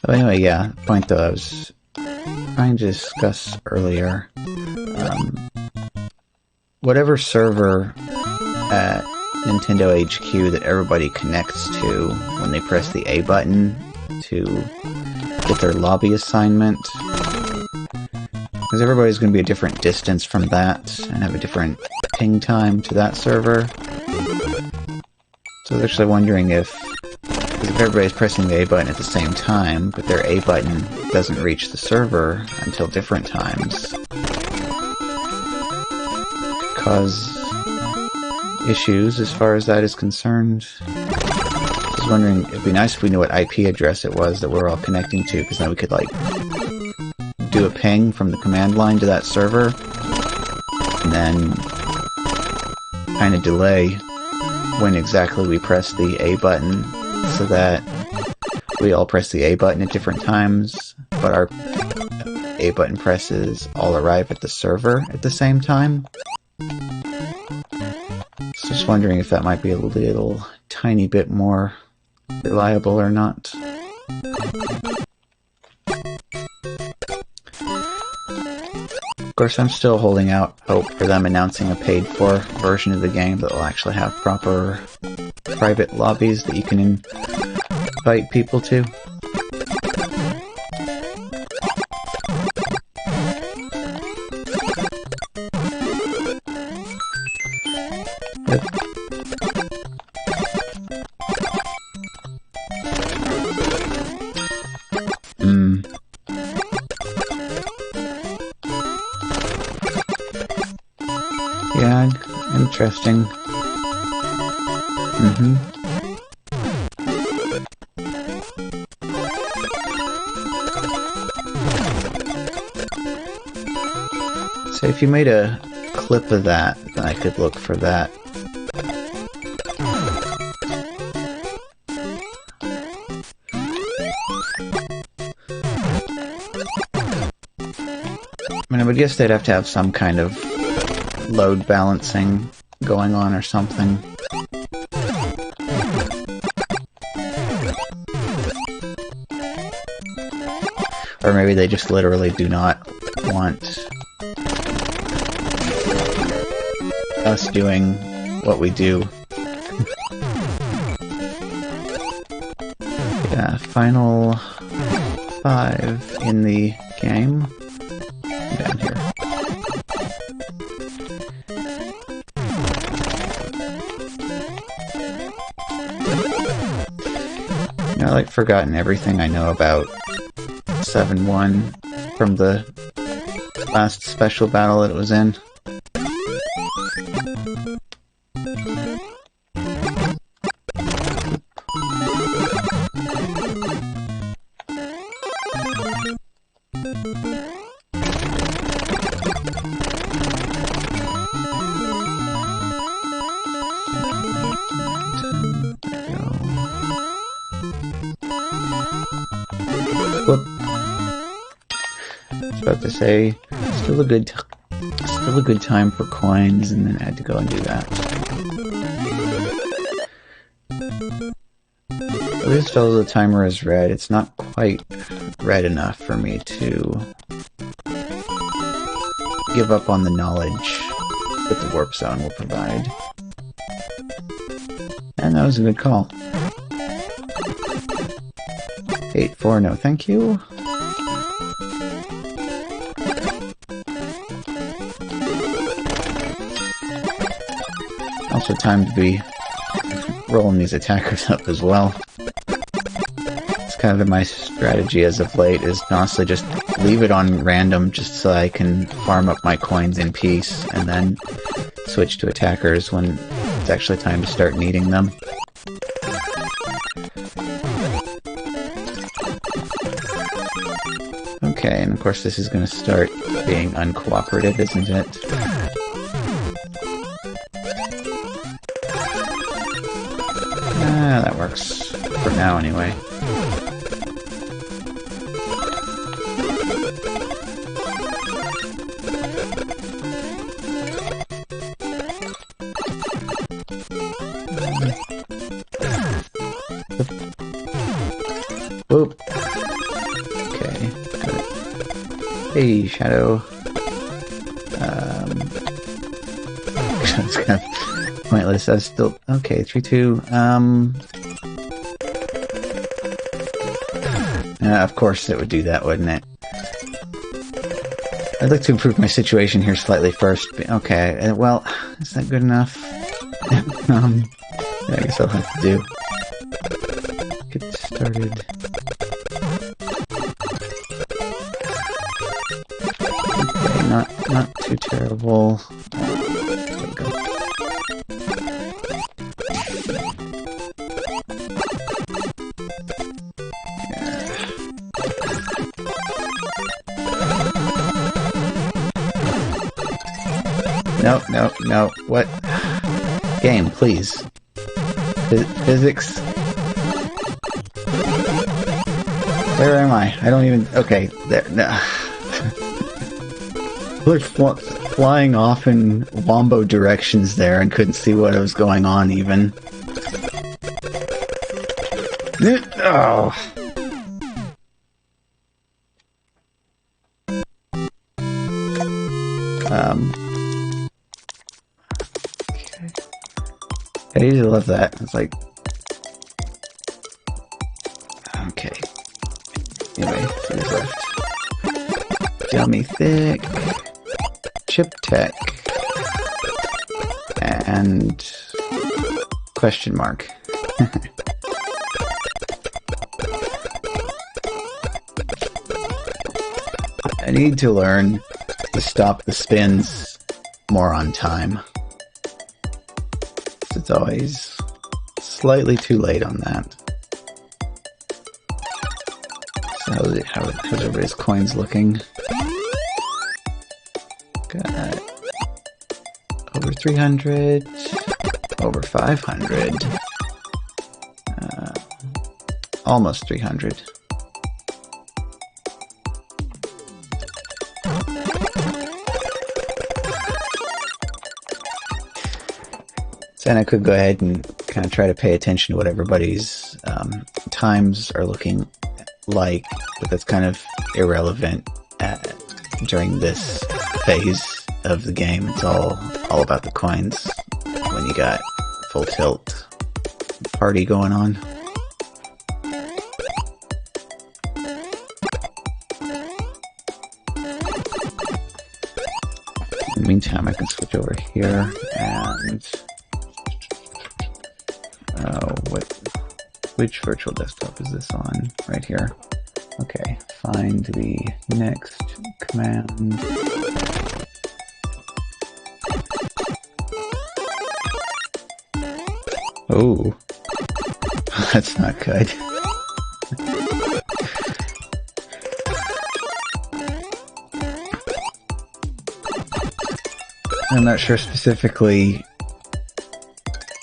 So anyway, yeah, the point though I was trying to discuss earlier, whatever server at Nintendo HQ that everybody connects to when they press the A button to get their lobby assignment, because everybody's going to be a different distance from that and have a different ping time to that server. So I was actually wondering if everybody's pressing the A button at the same time, but their A button doesn't reach the server until different times, cause issues as far as that is concerned. I was wondering, it'd be nice if we knew what IP address it was that we're all connecting to, because then we could, like, do a ping from the command line to that server, and then kind of delay when exactly we press the A button, so that we all press the A button at different times, but our A button presses all arrive at the server at the same time. So just wondering if that might be a little tiny bit more reliable or not. Of course, I'm still holding out hope for them announcing a paid-for version of the game that will actually have proper private lobbies that you can invite people to. Yep. Yeah, interesting. So if you made a clip of that, then I could look for that. I mean, I would guess they'd have to have some kind of load balancing going on or something. Or maybe they just literally do not want us doing what we do. Yeah, final 5 in the game. Down here. You know, I like forgotten everything I know about 7-1 from the last special battle that it was in. Whoop. I was about to say, still a good time for coins, and then I had to go and do that. At least though the timer is red, it's not quite red enough for me to give up on the knowledge that the warp zone will provide. And that was a good call. 8-4, no thank you. Also time to be rolling these attackers up as well. It's kind of my strategy as of late, is to honestly just leave it on random just so I can farm up my coins in peace, and then switch to attackers when it's actually time to start needing them. Okay, and of course this is going to start being uncooperative, isn't it? Ah, that works. For now, anyway. Whoop. Okay, got it. Hey, Shadow. It's kind of pointless. I was still okay. 3-2. Of course it would do that, wouldn't it? I'd like to improve my situation here slightly first. Okay, well, is that good enough? Yeah, I guess I'll have to do. Get started. Okay, not too terrible. There we go. No. What? Game, please. Physics? Where am I? I don't even... Okay, there. No. Like flying off in wombo directions there and couldn't see what was going on even. Oh. Okay. I usually love that. It's like... Okay. Anyway, who's left? Dummy Thick, Chip Tech, and question mark. I need to learn to stop the spins more on time. It's always slightly too late on that. So how's everybody's coins looking? Got over 300, over 500, almost 300. So then I could go ahead and kind of try to pay attention to what everybody's times are looking like, but that's kind of irrelevant during this phase of the game. It's all about the coins when you got full tilt party going on. In the meantime, I can switch over here and which virtual desktop is this on? Right here. Okay, find the next command. Oh, that's not good. I'm not sure specifically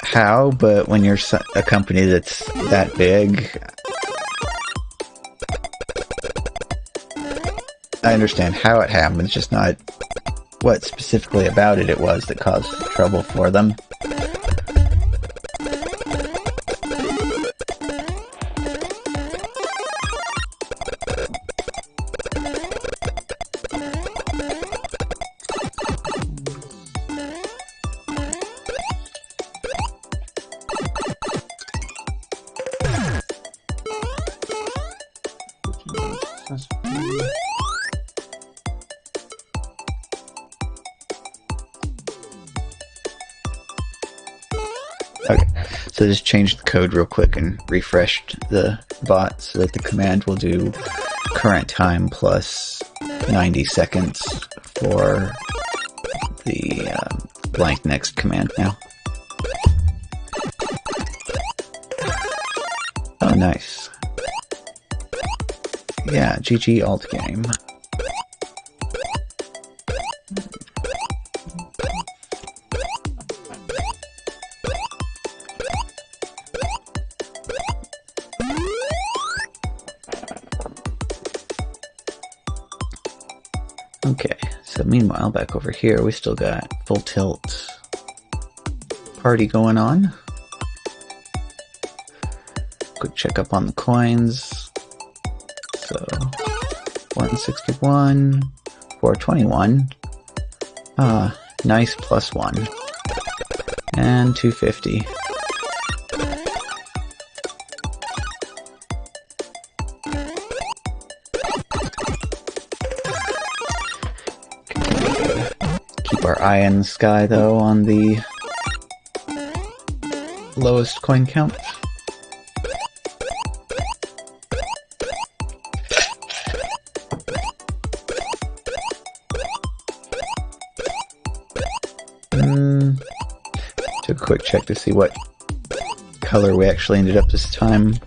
how, but when you're a company that's that big, I understand how it happened, just not what specifically about it was that caused trouble for them. Okay, so just changed the code real quick and refreshed the bot so that the command will do current time plus 90 seconds for the blank next command now. Oh, nice. Yeah, GG alt game. Okay, so meanwhile, back over here, we still got full tilt party going on. Quick check up on the coins. So, 161, 421. Nice, +1. And 250. Keep our eye in the sky, though, on the lowest coin count. Do a quick check to see what color we actually ended up this time.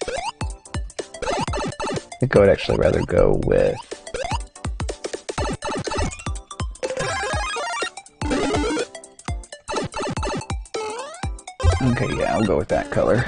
I think I would actually rather go with... Okay, yeah, I'll go with that color.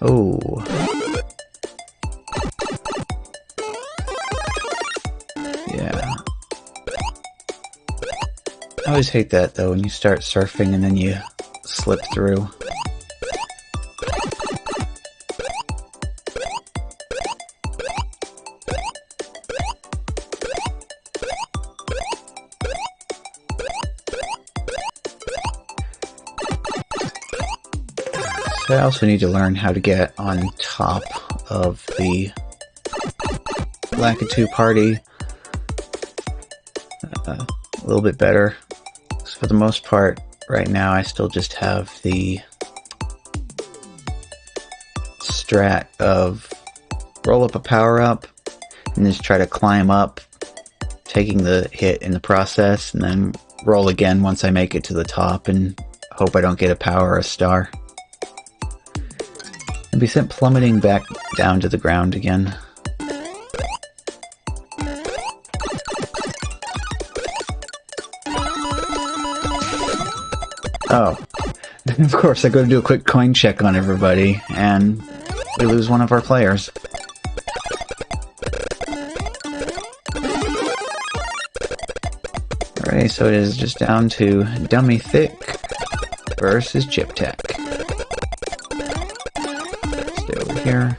Oh. Yeah. I always hate that, though, when you start surfing and then you slip through. I also need to learn how to get on top of the Lakitu party a little bit better. So for the most part, right now I still just have the strat of roll up a power-up and just try to climb up, taking the hit in the process, and then roll again once I make it to the top and hope I don't get a power or a star. And be sent plummeting back down to the ground again. Oh, of course I go to do a quick coin check on everybody, and we lose one of our players. Alright, so it is just down to Dummy Thick versus Chip Tech. Here.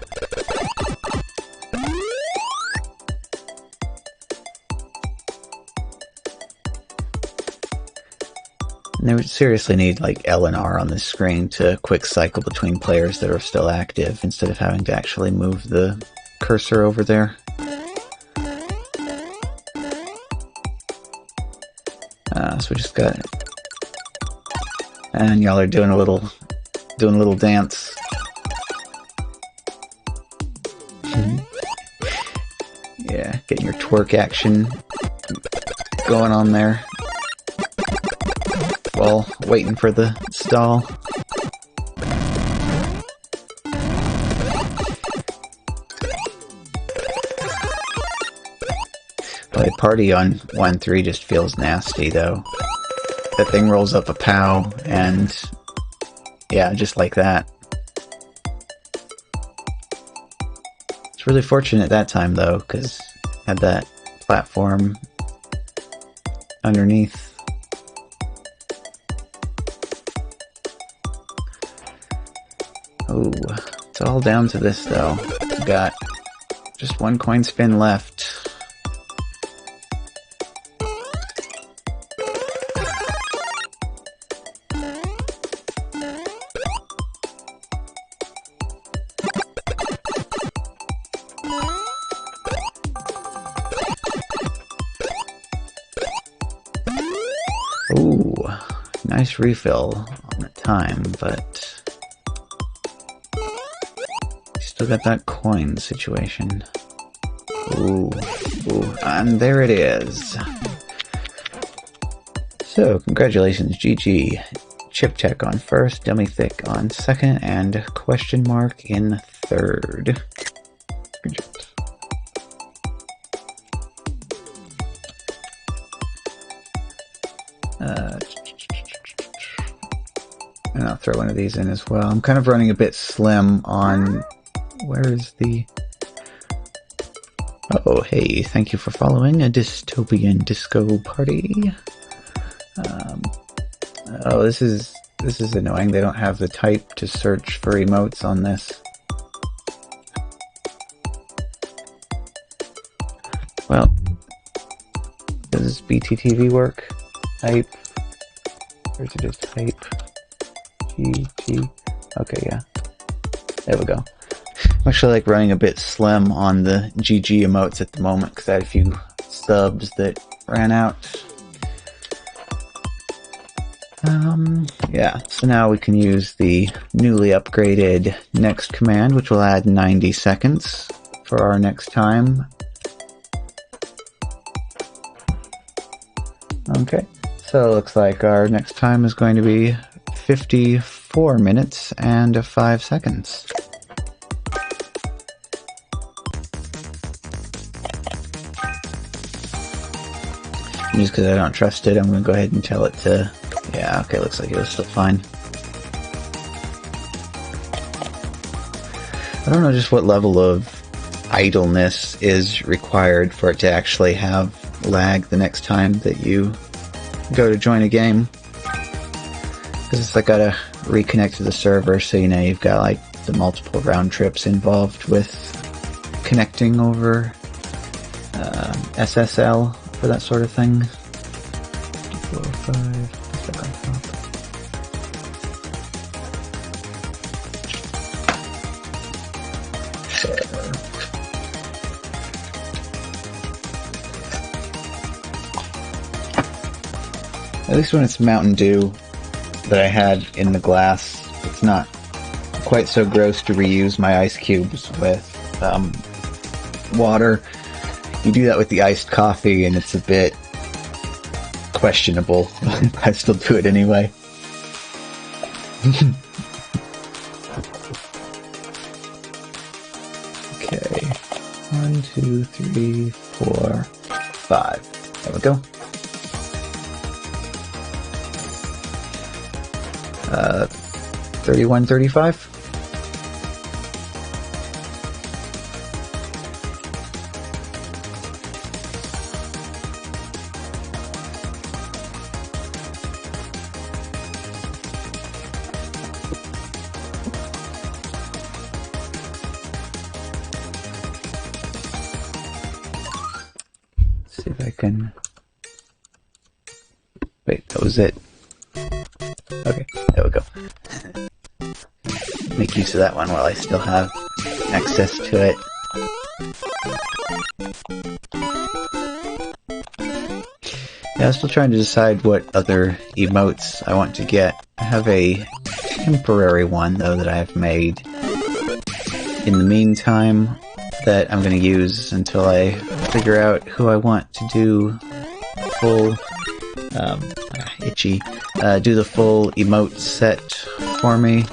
And they would seriously need like L and R on this screen to quick cycle between players that are still active instead of having to actually move the cursor over there. So we just got, and y'all are doing a little dance. Yeah, getting your twerk action going on there while waiting for the stall. Boy, party on 1-3 just feels nasty, though. That thing rolls up a POW, and yeah, just like that. Really fortunate that time, though, because had that platform underneath. Oh, it's all down to this, though. We've got just one coin spin left. Ooh, nice refill on the time, but still got that coin situation. Ooh, and there it is. So, congratulations, GG. Chip Tech on first, Dummy Thick on second, and question mark in third. Good job. And I'll throw one of these in as well. I'm kind of running a bit slim on... Where is the... Oh, hey, thank you for following a dystopian disco party. Oh, this is annoying. They don't have the type to search for emotes on this. Well, does BTTV work? Type. Or is it just type? GG. Okay, yeah. There we go. I'm actually like running a bit slim on the GG emotes at the moment because I had a few subs that ran out. Yeah, so now we can use the newly upgraded next command, which will add 90 seconds for our next time. Okay, so it looks like our next time is going to be 54 minutes and 5 seconds. Just because I don't trust it, I'm going to go ahead and tell it to... Yeah, okay, looks like it was still fine. I don't know just what level of idleness is required for it to actually have lag the next time that you go to join a game. Because it's like gotta reconnect to the server, so you know you've got like the multiple round trips involved with connecting over SSL for that sort of thing. 4, 5, stuck on top. At least when it's Mountain Dew that I had in the glass, it's not quite so gross to reuse my ice cubes with water. You do that with the iced coffee and it's a bit questionable. I still do it anyway. Okay. 1, 2, 3, 4, 5. There we go. 31, 35. See if I can... Wait, that was it. Okay, there we go. Make use of that one while I still have access to it. Yeah, I'm still trying to decide what other emotes I want to get. I have a temporary one, though, that I have made in the meantime that I'm going to use until I figure out who I want to do full... itchy. Do the full emote set for me.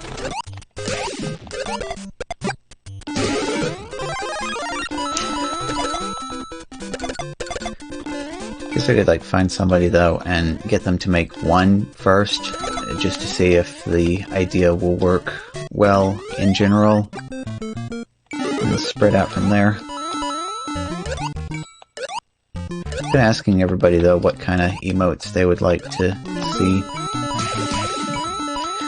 Guess I could like find somebody though and get them to make one first, just to see if the idea will work well in general, and spread out from there. I've been asking everybody though what kind of emotes they would like to see.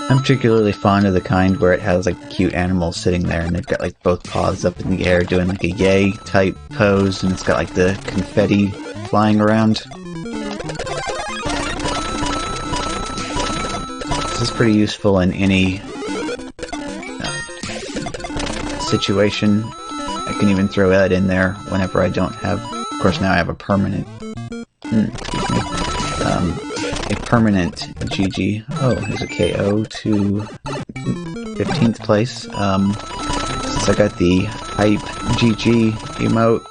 I'm particularly fond of the kind where it has like cute animals sitting there and they've got like both paws up in the air doing like a yay type pose, and it's got like the confetti flying around. This is pretty useful in any situation. I can even throw that in there whenever I don't have... Of course, now I have a permanent... excuse me. A permanent GG. Oh, there's a KO to 15th place. Since I got the hype GG emote,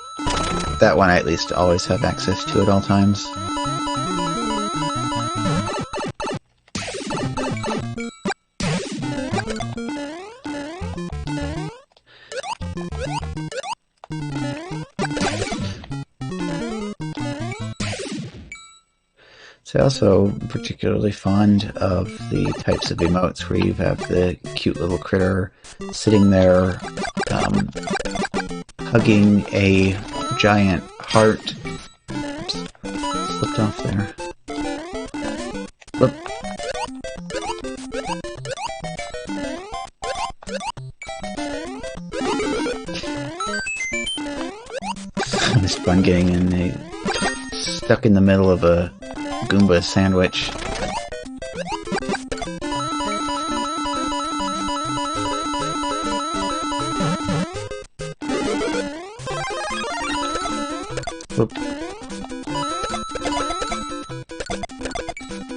that one I at least always have access to at all times. So I also am particularly fond of the types of emotes where you have the cute little critter sitting there hugging a giant heart. Oops. Slipped off there. Whoop. It was fun getting in stuck in the middle of a Goomba sandwich. Whoop.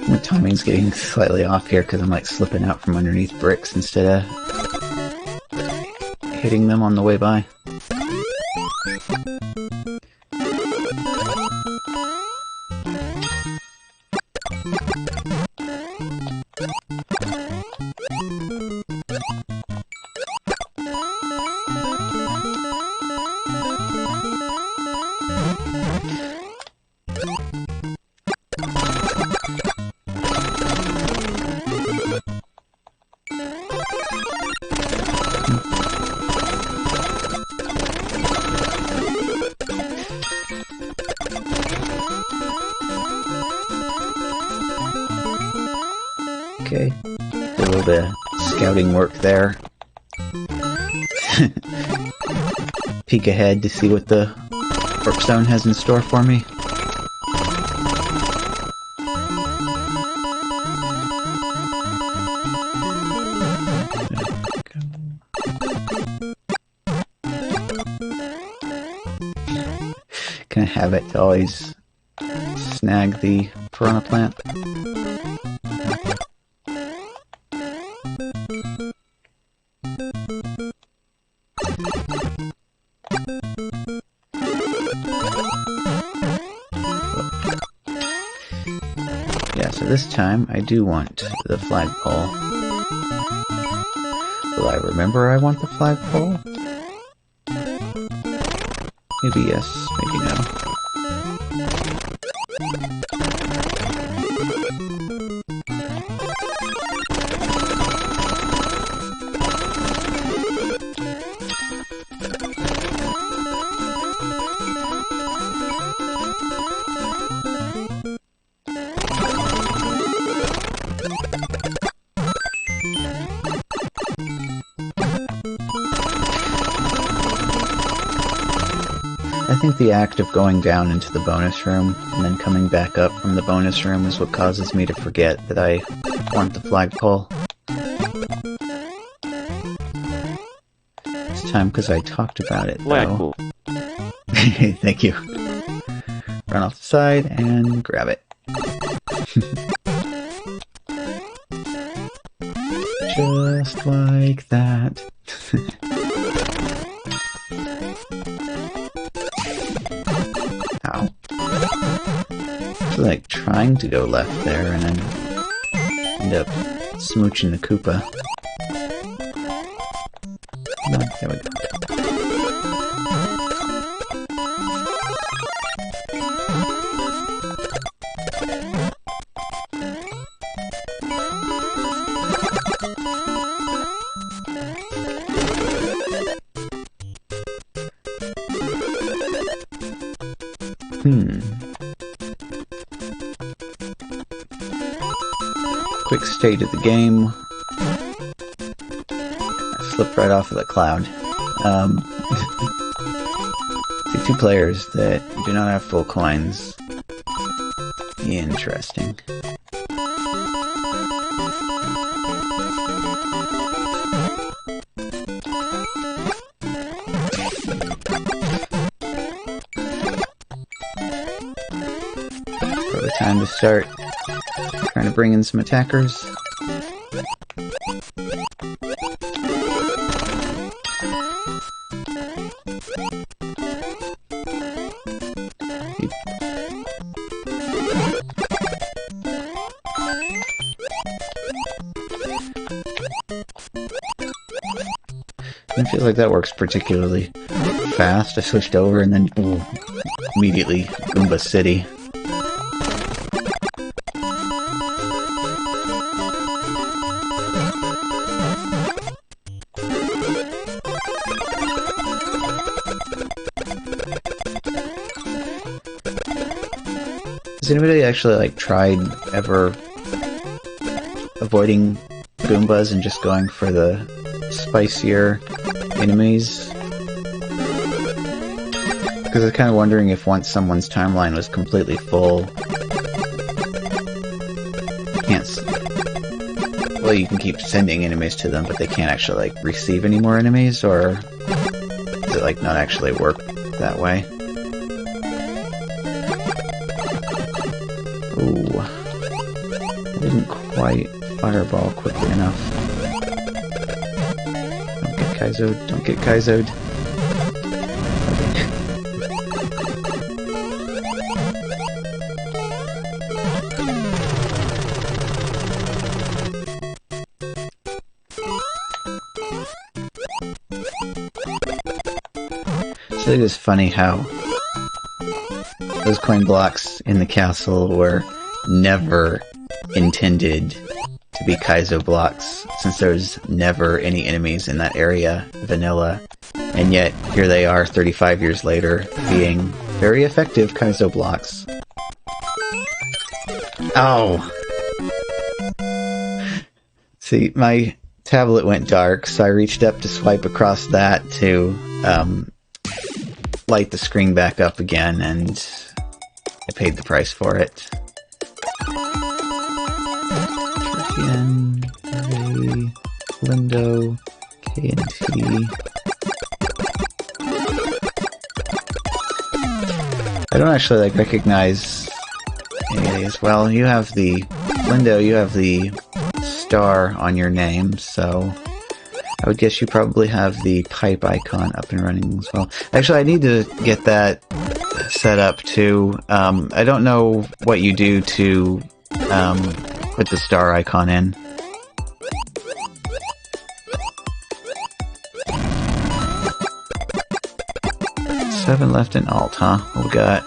The timing's getting slightly off here because I'm like slipping out from underneath bricks instead of hitting them on the way by. Okay, did a little bit of scouting work there. Peek ahead to see what the Warp Zone has in store for me. Can I have it to always snag the Piranha Plant? Yeah, so this time I do want the flagpole. Will I remember I want the flagpole? Maybe yes, maybe no. I think the act of going down into the bonus room and then coming back up from the bonus room is what causes me to forget that I want the flagpole. This time because I talked about it, though. Flagpole. Thank you. Run off the side and grab it. Just like that. Ow. Like trying to go left there and then end up smooching the Koopa. No, there we go. Quick state of the game. I slipped right off of the cloud. See, 2 players that do not have full coins. Interesting. Probably time to start trying to bring in some attackers. I feel like that works particularly fast. I switched over and then immediately Goomba City. Has anybody actually like tried ever avoiding Goombas and just going for the spicier enemies? Because I was kind of wondering if once someone's timeline was completely full, you can't. Well, you can keep sending enemies to them, but they can't actually like receive any more enemies, or does it like not actually work that way? Ooh, I didn't quite fireball quickly enough. Don't get Kaizo'd, don't get Kaizo'd. So it is funny how those coin blocks in the castle were never intended to be Kaizo blocks, since there's never any enemies in that area, vanilla, and yet here they are 35 years later, being very effective Kaizo blocks. Oh! See, my tablet went dark, so I reached up to swipe across that to, light the screen back up again, and I paid the price for it. Again, Lindo, K&T. I don't actually like recognize any of these. Well, you have the Lindo, you have the star on your name, so I would guess you probably have the pipe icon up and running as well. Actually, I need to get that set up too. I don't know what you do to put the star icon in. Seven left in alt, huh? We got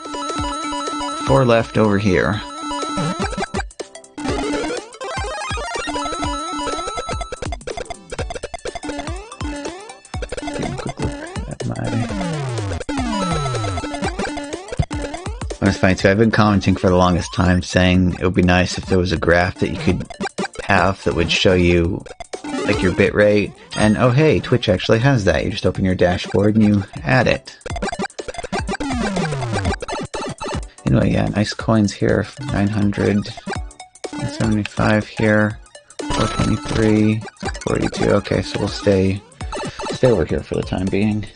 4 left over here. It's funny too, I've been commenting for the longest time saying it would be nice if there was a graph that you could have that would show you like your bitrate, and oh hey, Twitch actually has that. You just open your dashboard and you add it. Anyway, yeah, nice coins here, 900, 175 here, 423, 42, okay, so we'll stay over here for the time being.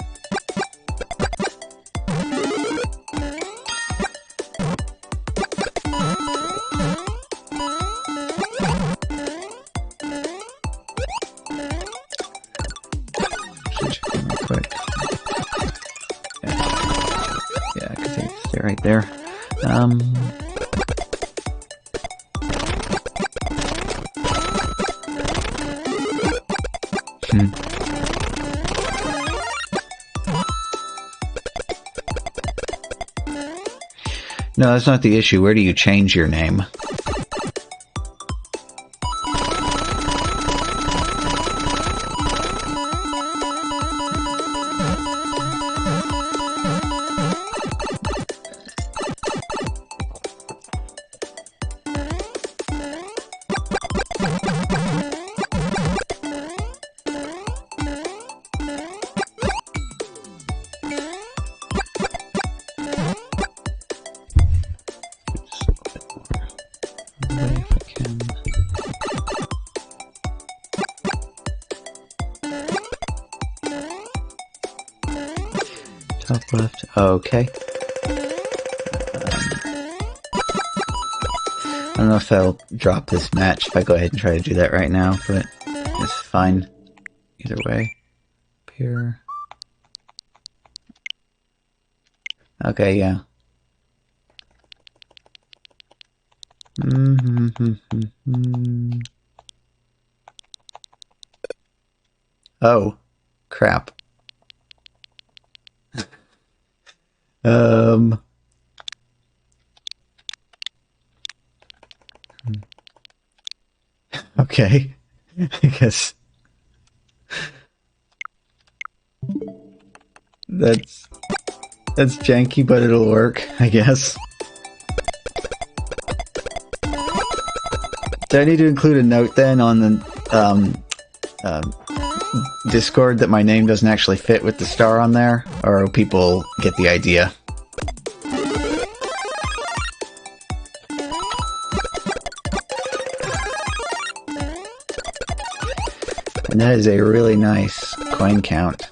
Right there. No, that's not the issue. Where do you change your name? Top left. Okay. I don't know if I'll drop this match if I go ahead and try to do that right now, but it's fine. Either way. Here. Okay, yeah. Oh, crap. Okay. I guess that's janky, but it'll work, I guess. Do I need to include a note then on the Discord that my name doesn't actually fit with the star on there? Or will people get the idea? And that is a really nice coin count.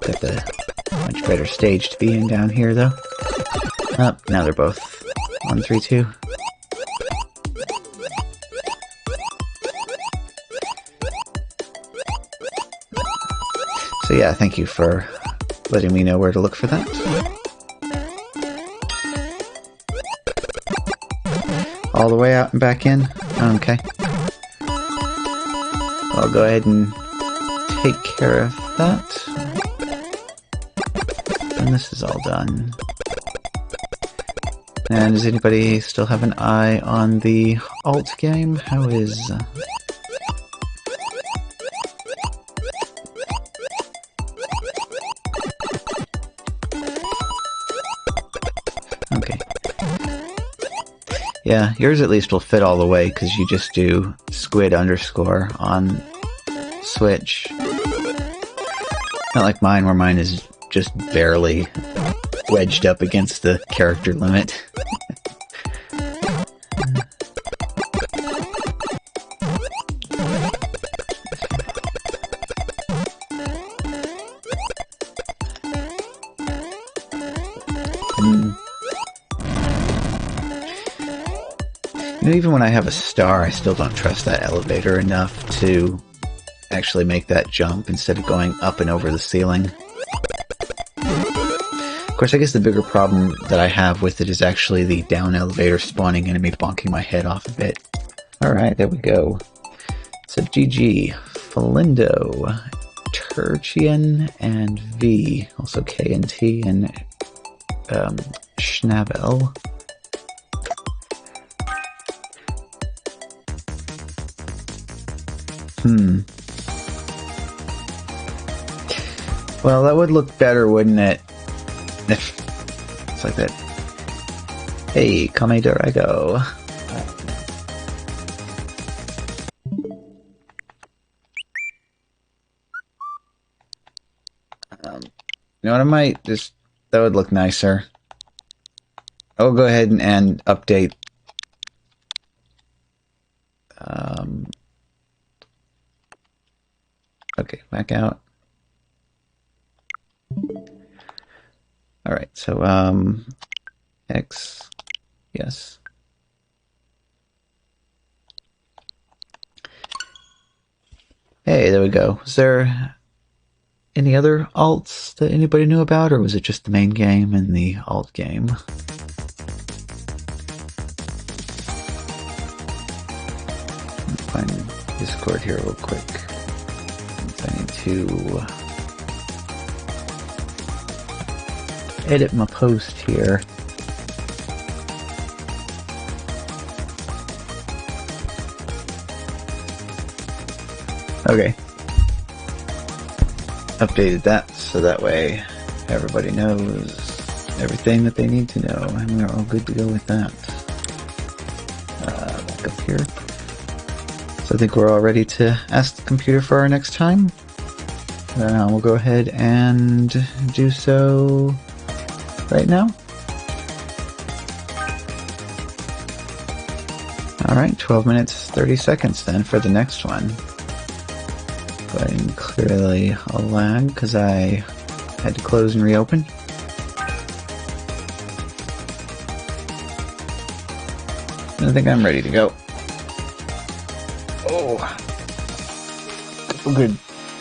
Got the much better stage to be in down here, though. Oh, now they're both 1, 3, 2. So yeah, thank you for letting me know where to look for that. All the way out and back in? Okay. I'll go ahead and take care of that. And this is all done. And does anybody still have an eye on the alt game? How is... Okay. Yeah, yours at least will fit all the way, because you just do squid underscore on Switch. Not like mine, where mine is just barely wedged up against the character limit. You know, even when I have a star, I still don't trust that elevator enough to actually make that jump instead of going up and over the ceiling. Of course, I guess the bigger problem that I have with it is actually the down elevator spawning enemy bonking my head off of it. Alright, there we go. So GG, Felindo, Turchian, and V, also K and T, and Schnabel. Well, that would look better, wouldn't it? If it's like that. Hey, Kame Durago. You know what, I might just... That would look nicer. I'll go ahead and update... Okay, back out. Alright, so, X, yes. Hey, there we go. Was there any other alts that anybody knew about, or was it just the main game and the alt game? Find Discord here real quick. I need to edit my post here. Okay. Updated that so that way everybody knows everything that they need to know, and we're all good to go with that. Back up here. So I think we're all ready to ask the computer for our next time. We'll go ahead and do so right now. Alright, 12 minutes, 30 seconds then for the next one. Go ahead and clearly a lag because I had to close and reopen. I think I'm ready to go. Oh, couple good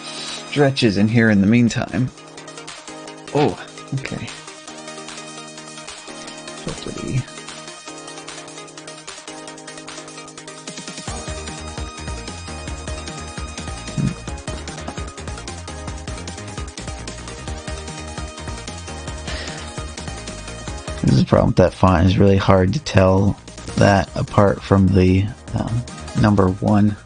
stretches in here in the meantime. Oh, okay. Hopefully. This is the problem with that font. It's really hard to tell that apart from the number 1.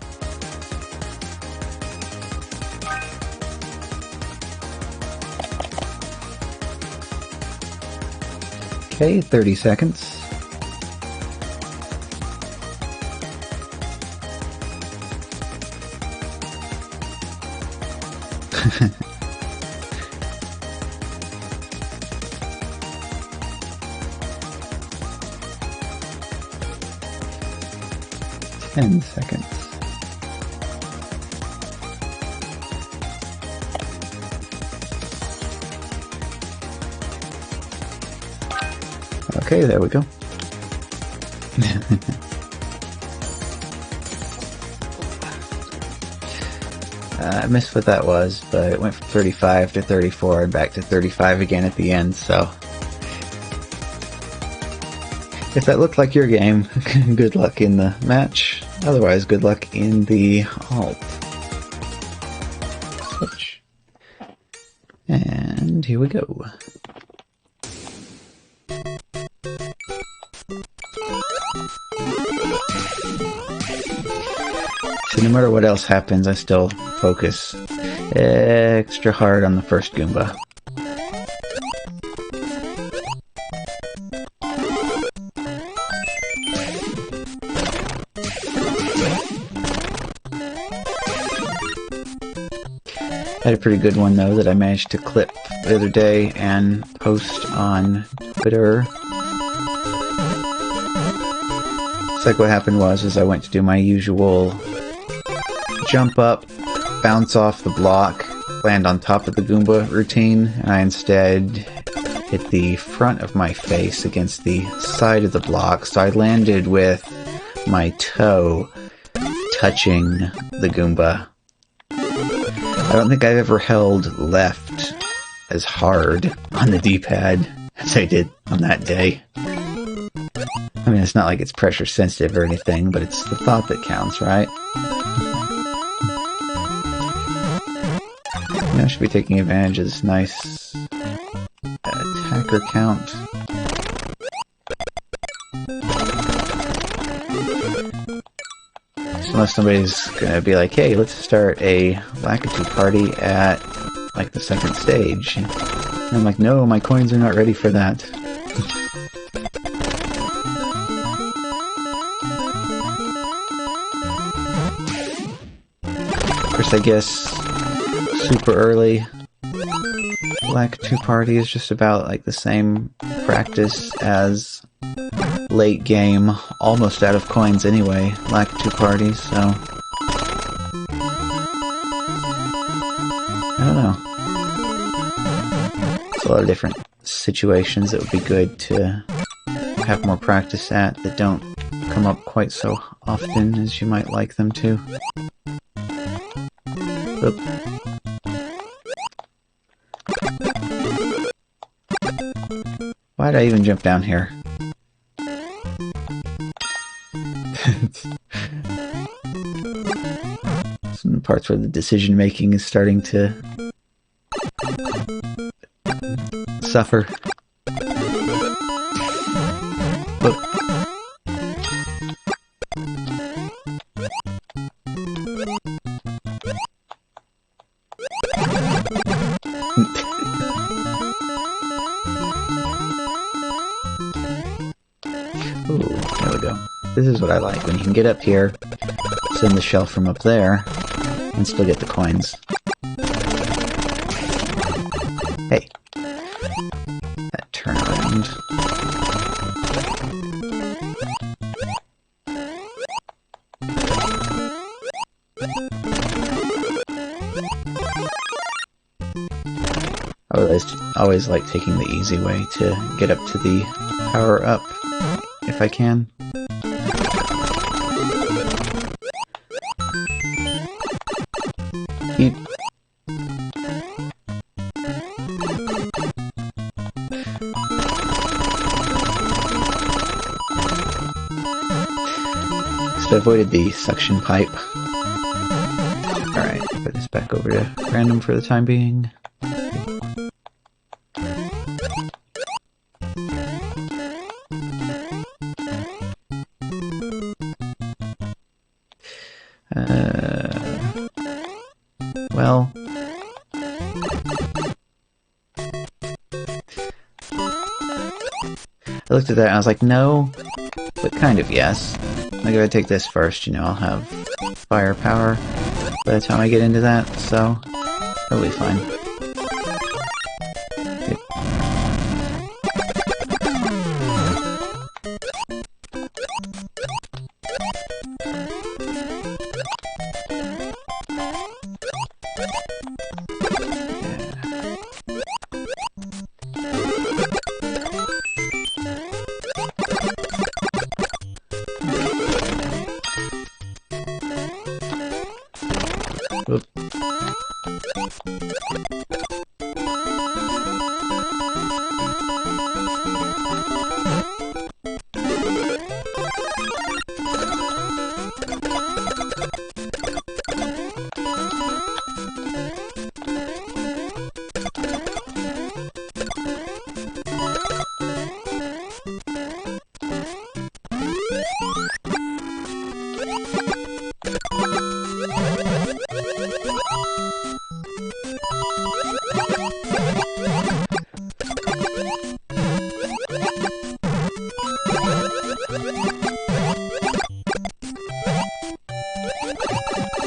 Okay, 30 seconds. Ten seconds. Okay, there we go. I missed what that was, but it went from 35 to 34 and back to 35 again at the end, so... If that looked like your game, good luck in the match. Otherwise, good luck in the alt. Switch. And here we go. So no matter what else happens, I still focus extra hard on the first Goomba. I had a pretty good one though that I managed to clip the other day and post on Twitter. It's like what happened was I went to do my usual jump up, bounce off the block, land on top of the Goomba routine, and I instead hit the front of my face against the side of the block, so I landed with my toe touching the Goomba. I don't think I've ever held left as hard on the D-pad as I did on that day. I mean, it's not like it's pressure sensitive or anything, but it's the thought that counts, right? I should be taking advantage of this nice attacker count. So unless somebody's gonna be like, hey, let's start a Lakitu party at, like, the second stage. And I'm like, no, my coins are not ready for that. Of course, I guess super early Lakitu party is just about like the same practice as late game, almost out of coins anyway, Lakitu party, so I don't know. There's a lot of different situations that would be good to have more practice at that don't come up quite so often as you might like them to. Oop. Why'd I even jump down here? Some parts where the decision making is starting to suffer. Oh. Ooh, there we go. This is what I like, when you can get up here, send the shell from up there, and still get the coins. Hey. That turnaround. I always like taking the easy way to get up to the power up, if I can. Eat. So I avoided the suction pipe. Alright, put this back over to random for the time being. Well, I looked at that and I was like, no, but kind of yes. Like if I take this first, you know, I'll have firepower by the time I get into that, so that'll be fine. Yep. Oop.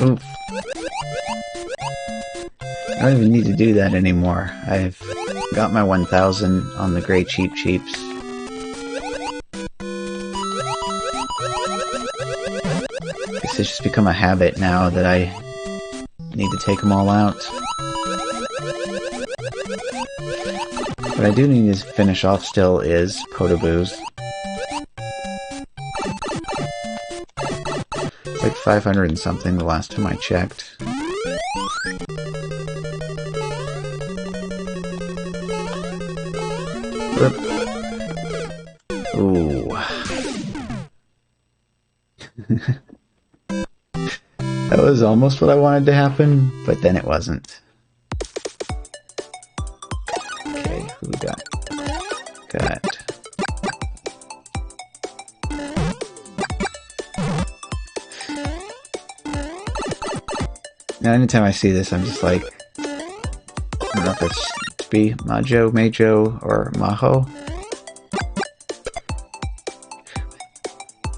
Oof. I don't even need to do that anymore. I've got my 1000 on the Grey Cheap Cheeps. It's just become a habit now that I need to take them all out. What I do need to finish off still is Podoboos. It's like 500 and something the last time I checked. Whoop. Ooh. That was almost what I wanted to happen, but then it wasn't. Okay, who we got? Got... Now, anytime I see this, I'm just like, I don't know if it's to be Majo, Majo, or Maho.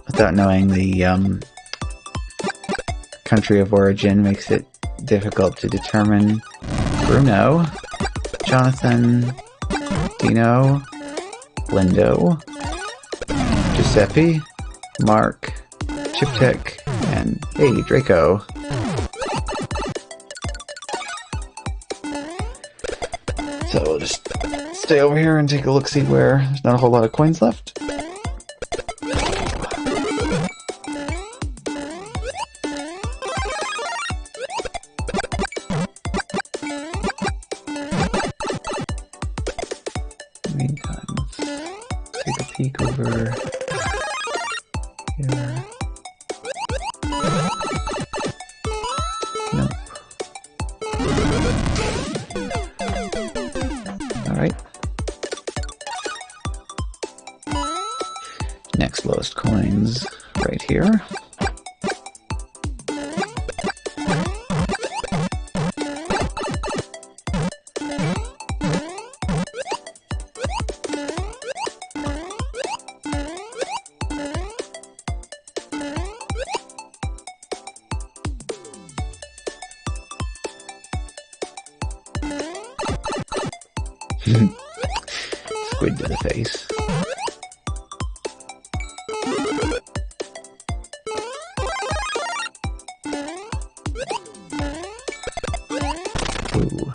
Without knowing the country of origin makes it difficult to determine. Bruno, Jonathan, Dino, Lindo, Giuseppe, Mark, Chiptech, and hey, Draco. So we'll just stay over here and take a look, see where there's not a whole lot of coins left. Meantime, let's take a peek over here. Nope. Alright. Next lowest coins right here. Squid to the face. Ooh.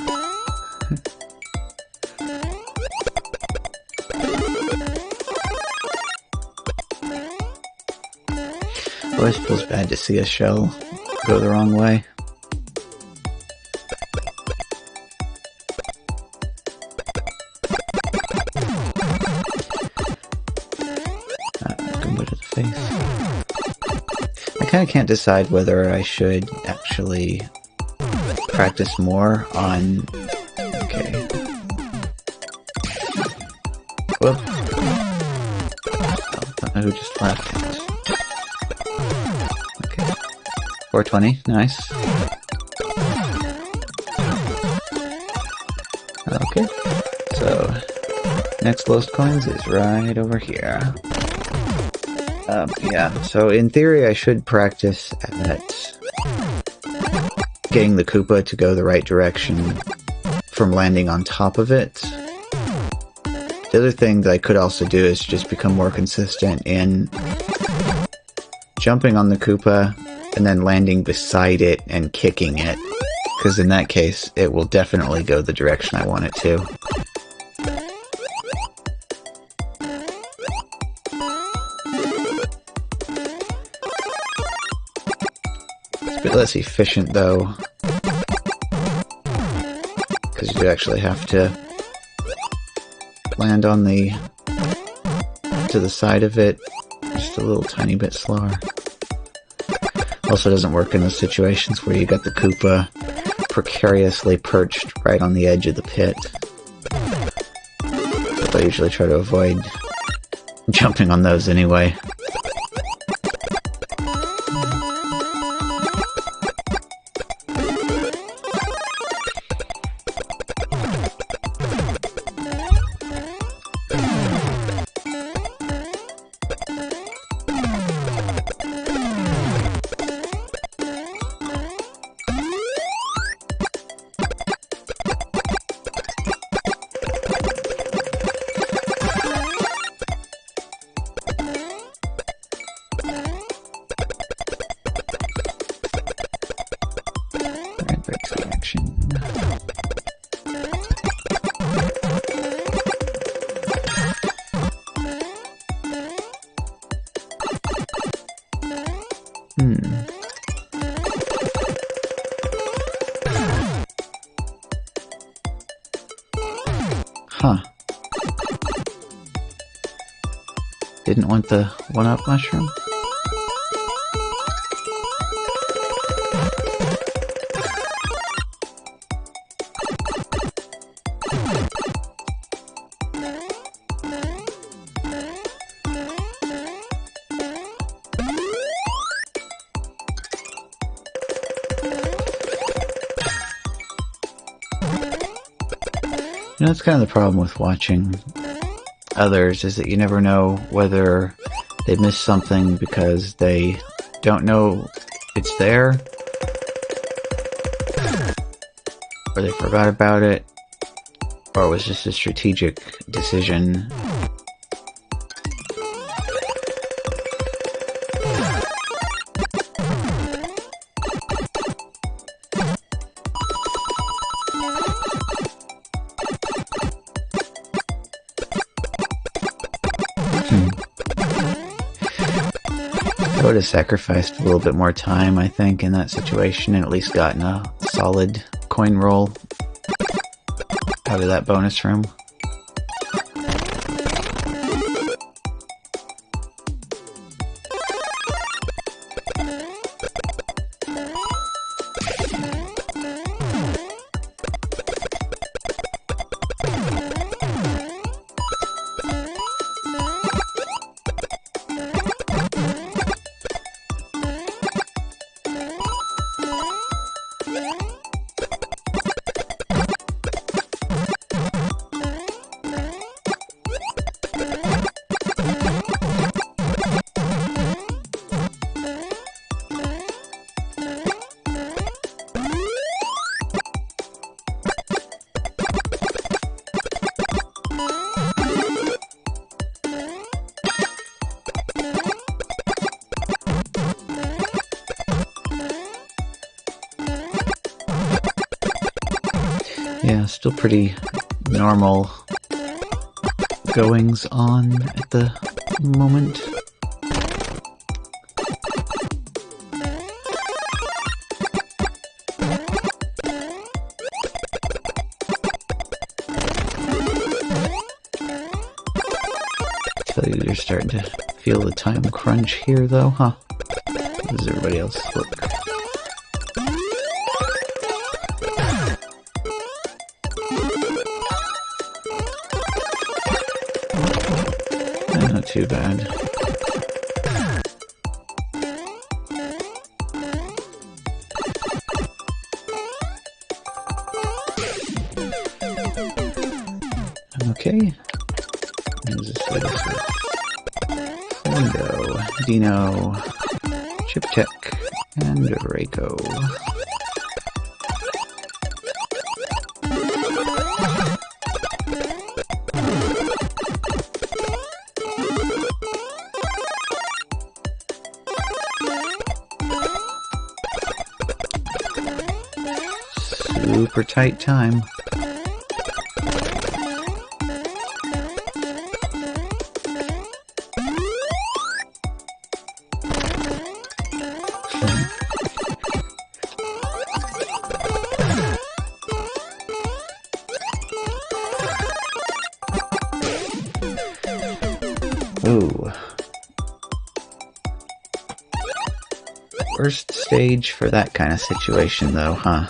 Always feels bad to see a shell go the wrong way. I kind of can't decide whether I should actually practice more on... Okay. Whoop. Oh, don't know who just left. Okay. 420, nice. Okay. So, next lowest coins is right over here. Yeah, so in theory I should practice at getting the Koopa to go the right direction from landing on top of it. The other thing that I could also do is just become more consistent in jumping on the Koopa and then landing beside it and kicking it, because in that case it will definitely go the direction I want it to. It's a bit less efficient though, because you actually have to land on the to the side of it just a little tiny bit slower. Also doesn't work in those situations where you got the Koopa precariously perched right on the edge of the pit. So I usually try to avoid jumping on those anyway. Huh. Didn't want the one-up mushroom? You know, that's kind of the problem with watching others, is that you never know whether they missed something because they don't know it's there, or they forgot about it, or it was just a strategic decision. I would have sacrificed a little bit more time, I think, in that situation, and at least gotten a solid coin roll out of that bonus room. Yeah, still pretty normal goings on at the moment. So you're starting to feel the time crunch here though, huh? How does everybody else look? Not too bad. Okay. Mundo, Dino, Chiptech, and Reiko. Super tight time. Ooh. Worst stage for that kind of situation, though, huh?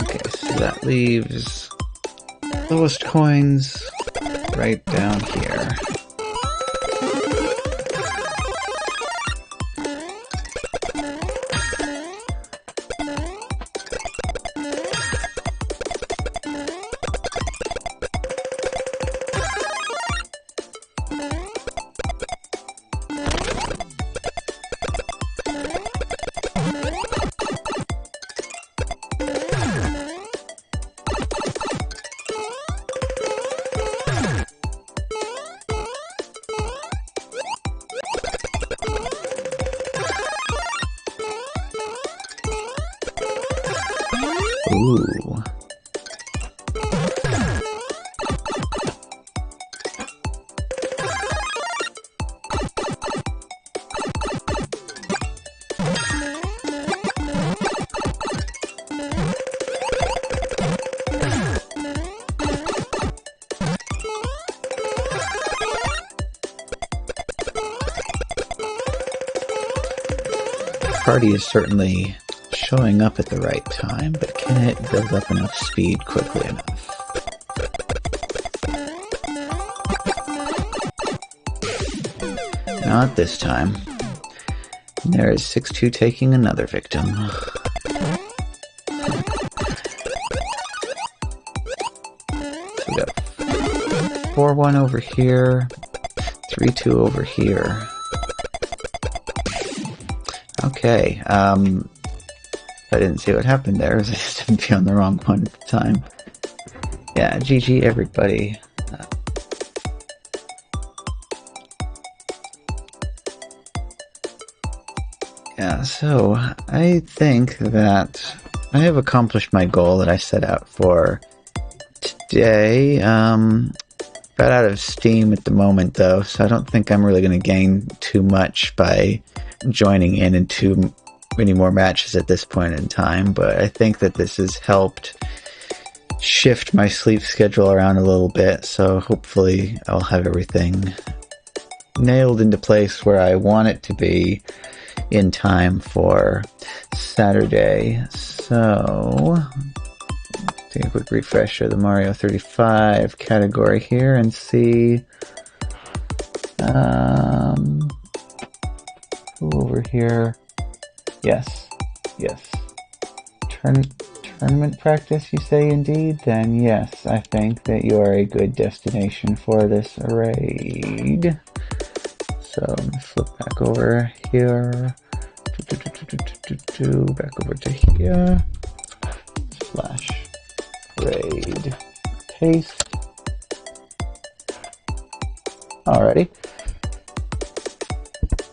Okay, so that leaves lowest coins right down here. Ooh. Party is certainly showing up at the right time, but can it build up enough speed quickly enough? Not this time. There is 6-2 taking another victim. So we got 4-1 over here, 3-2 over here. Okay, I didn't see what happened there. I just happened to be on the wrong one at the time. Yeah, GG everybody. Yeah, so I think that I have accomplished my goal that I set out for today. Got out of steam at the moment though, so I don't think I'm really going to gain too much by joining in too many more matches at this point in time, but I think that this has helped shift my sleep schedule around a little bit, so hopefully I'll have everything nailed into place where I want it to be in time for Saturday. So take a quick refresh of the Mario 35 category here and see who over here. Yes. Tournament practice, you say indeed? Then yes, I think that you are a good destination for this raid. So I'm gonna flip back over here. Back over to here. Slash raid. Paste. Alrighty.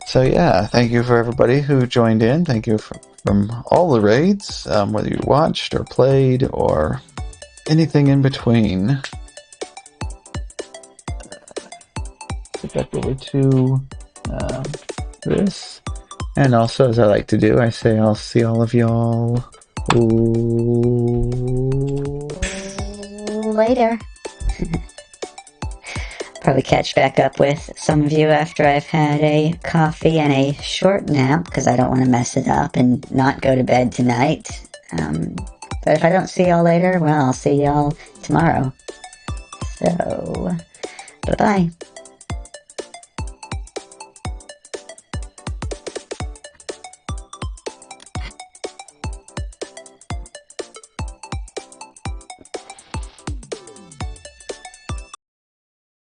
So yeah, thank you for everybody who joined in. Thank you from all the raids, whether you watched or played or anything in between. Get back over to this. And also, as I like to do, I say I'll see all of y'all later. Probably catch back up with some of you after I've had a coffee and a short nap, because I don't want to mess it up and not go to bed tonight. But if I don't see y'all later, well, I'll see y'all tomorrow. So, bye-bye.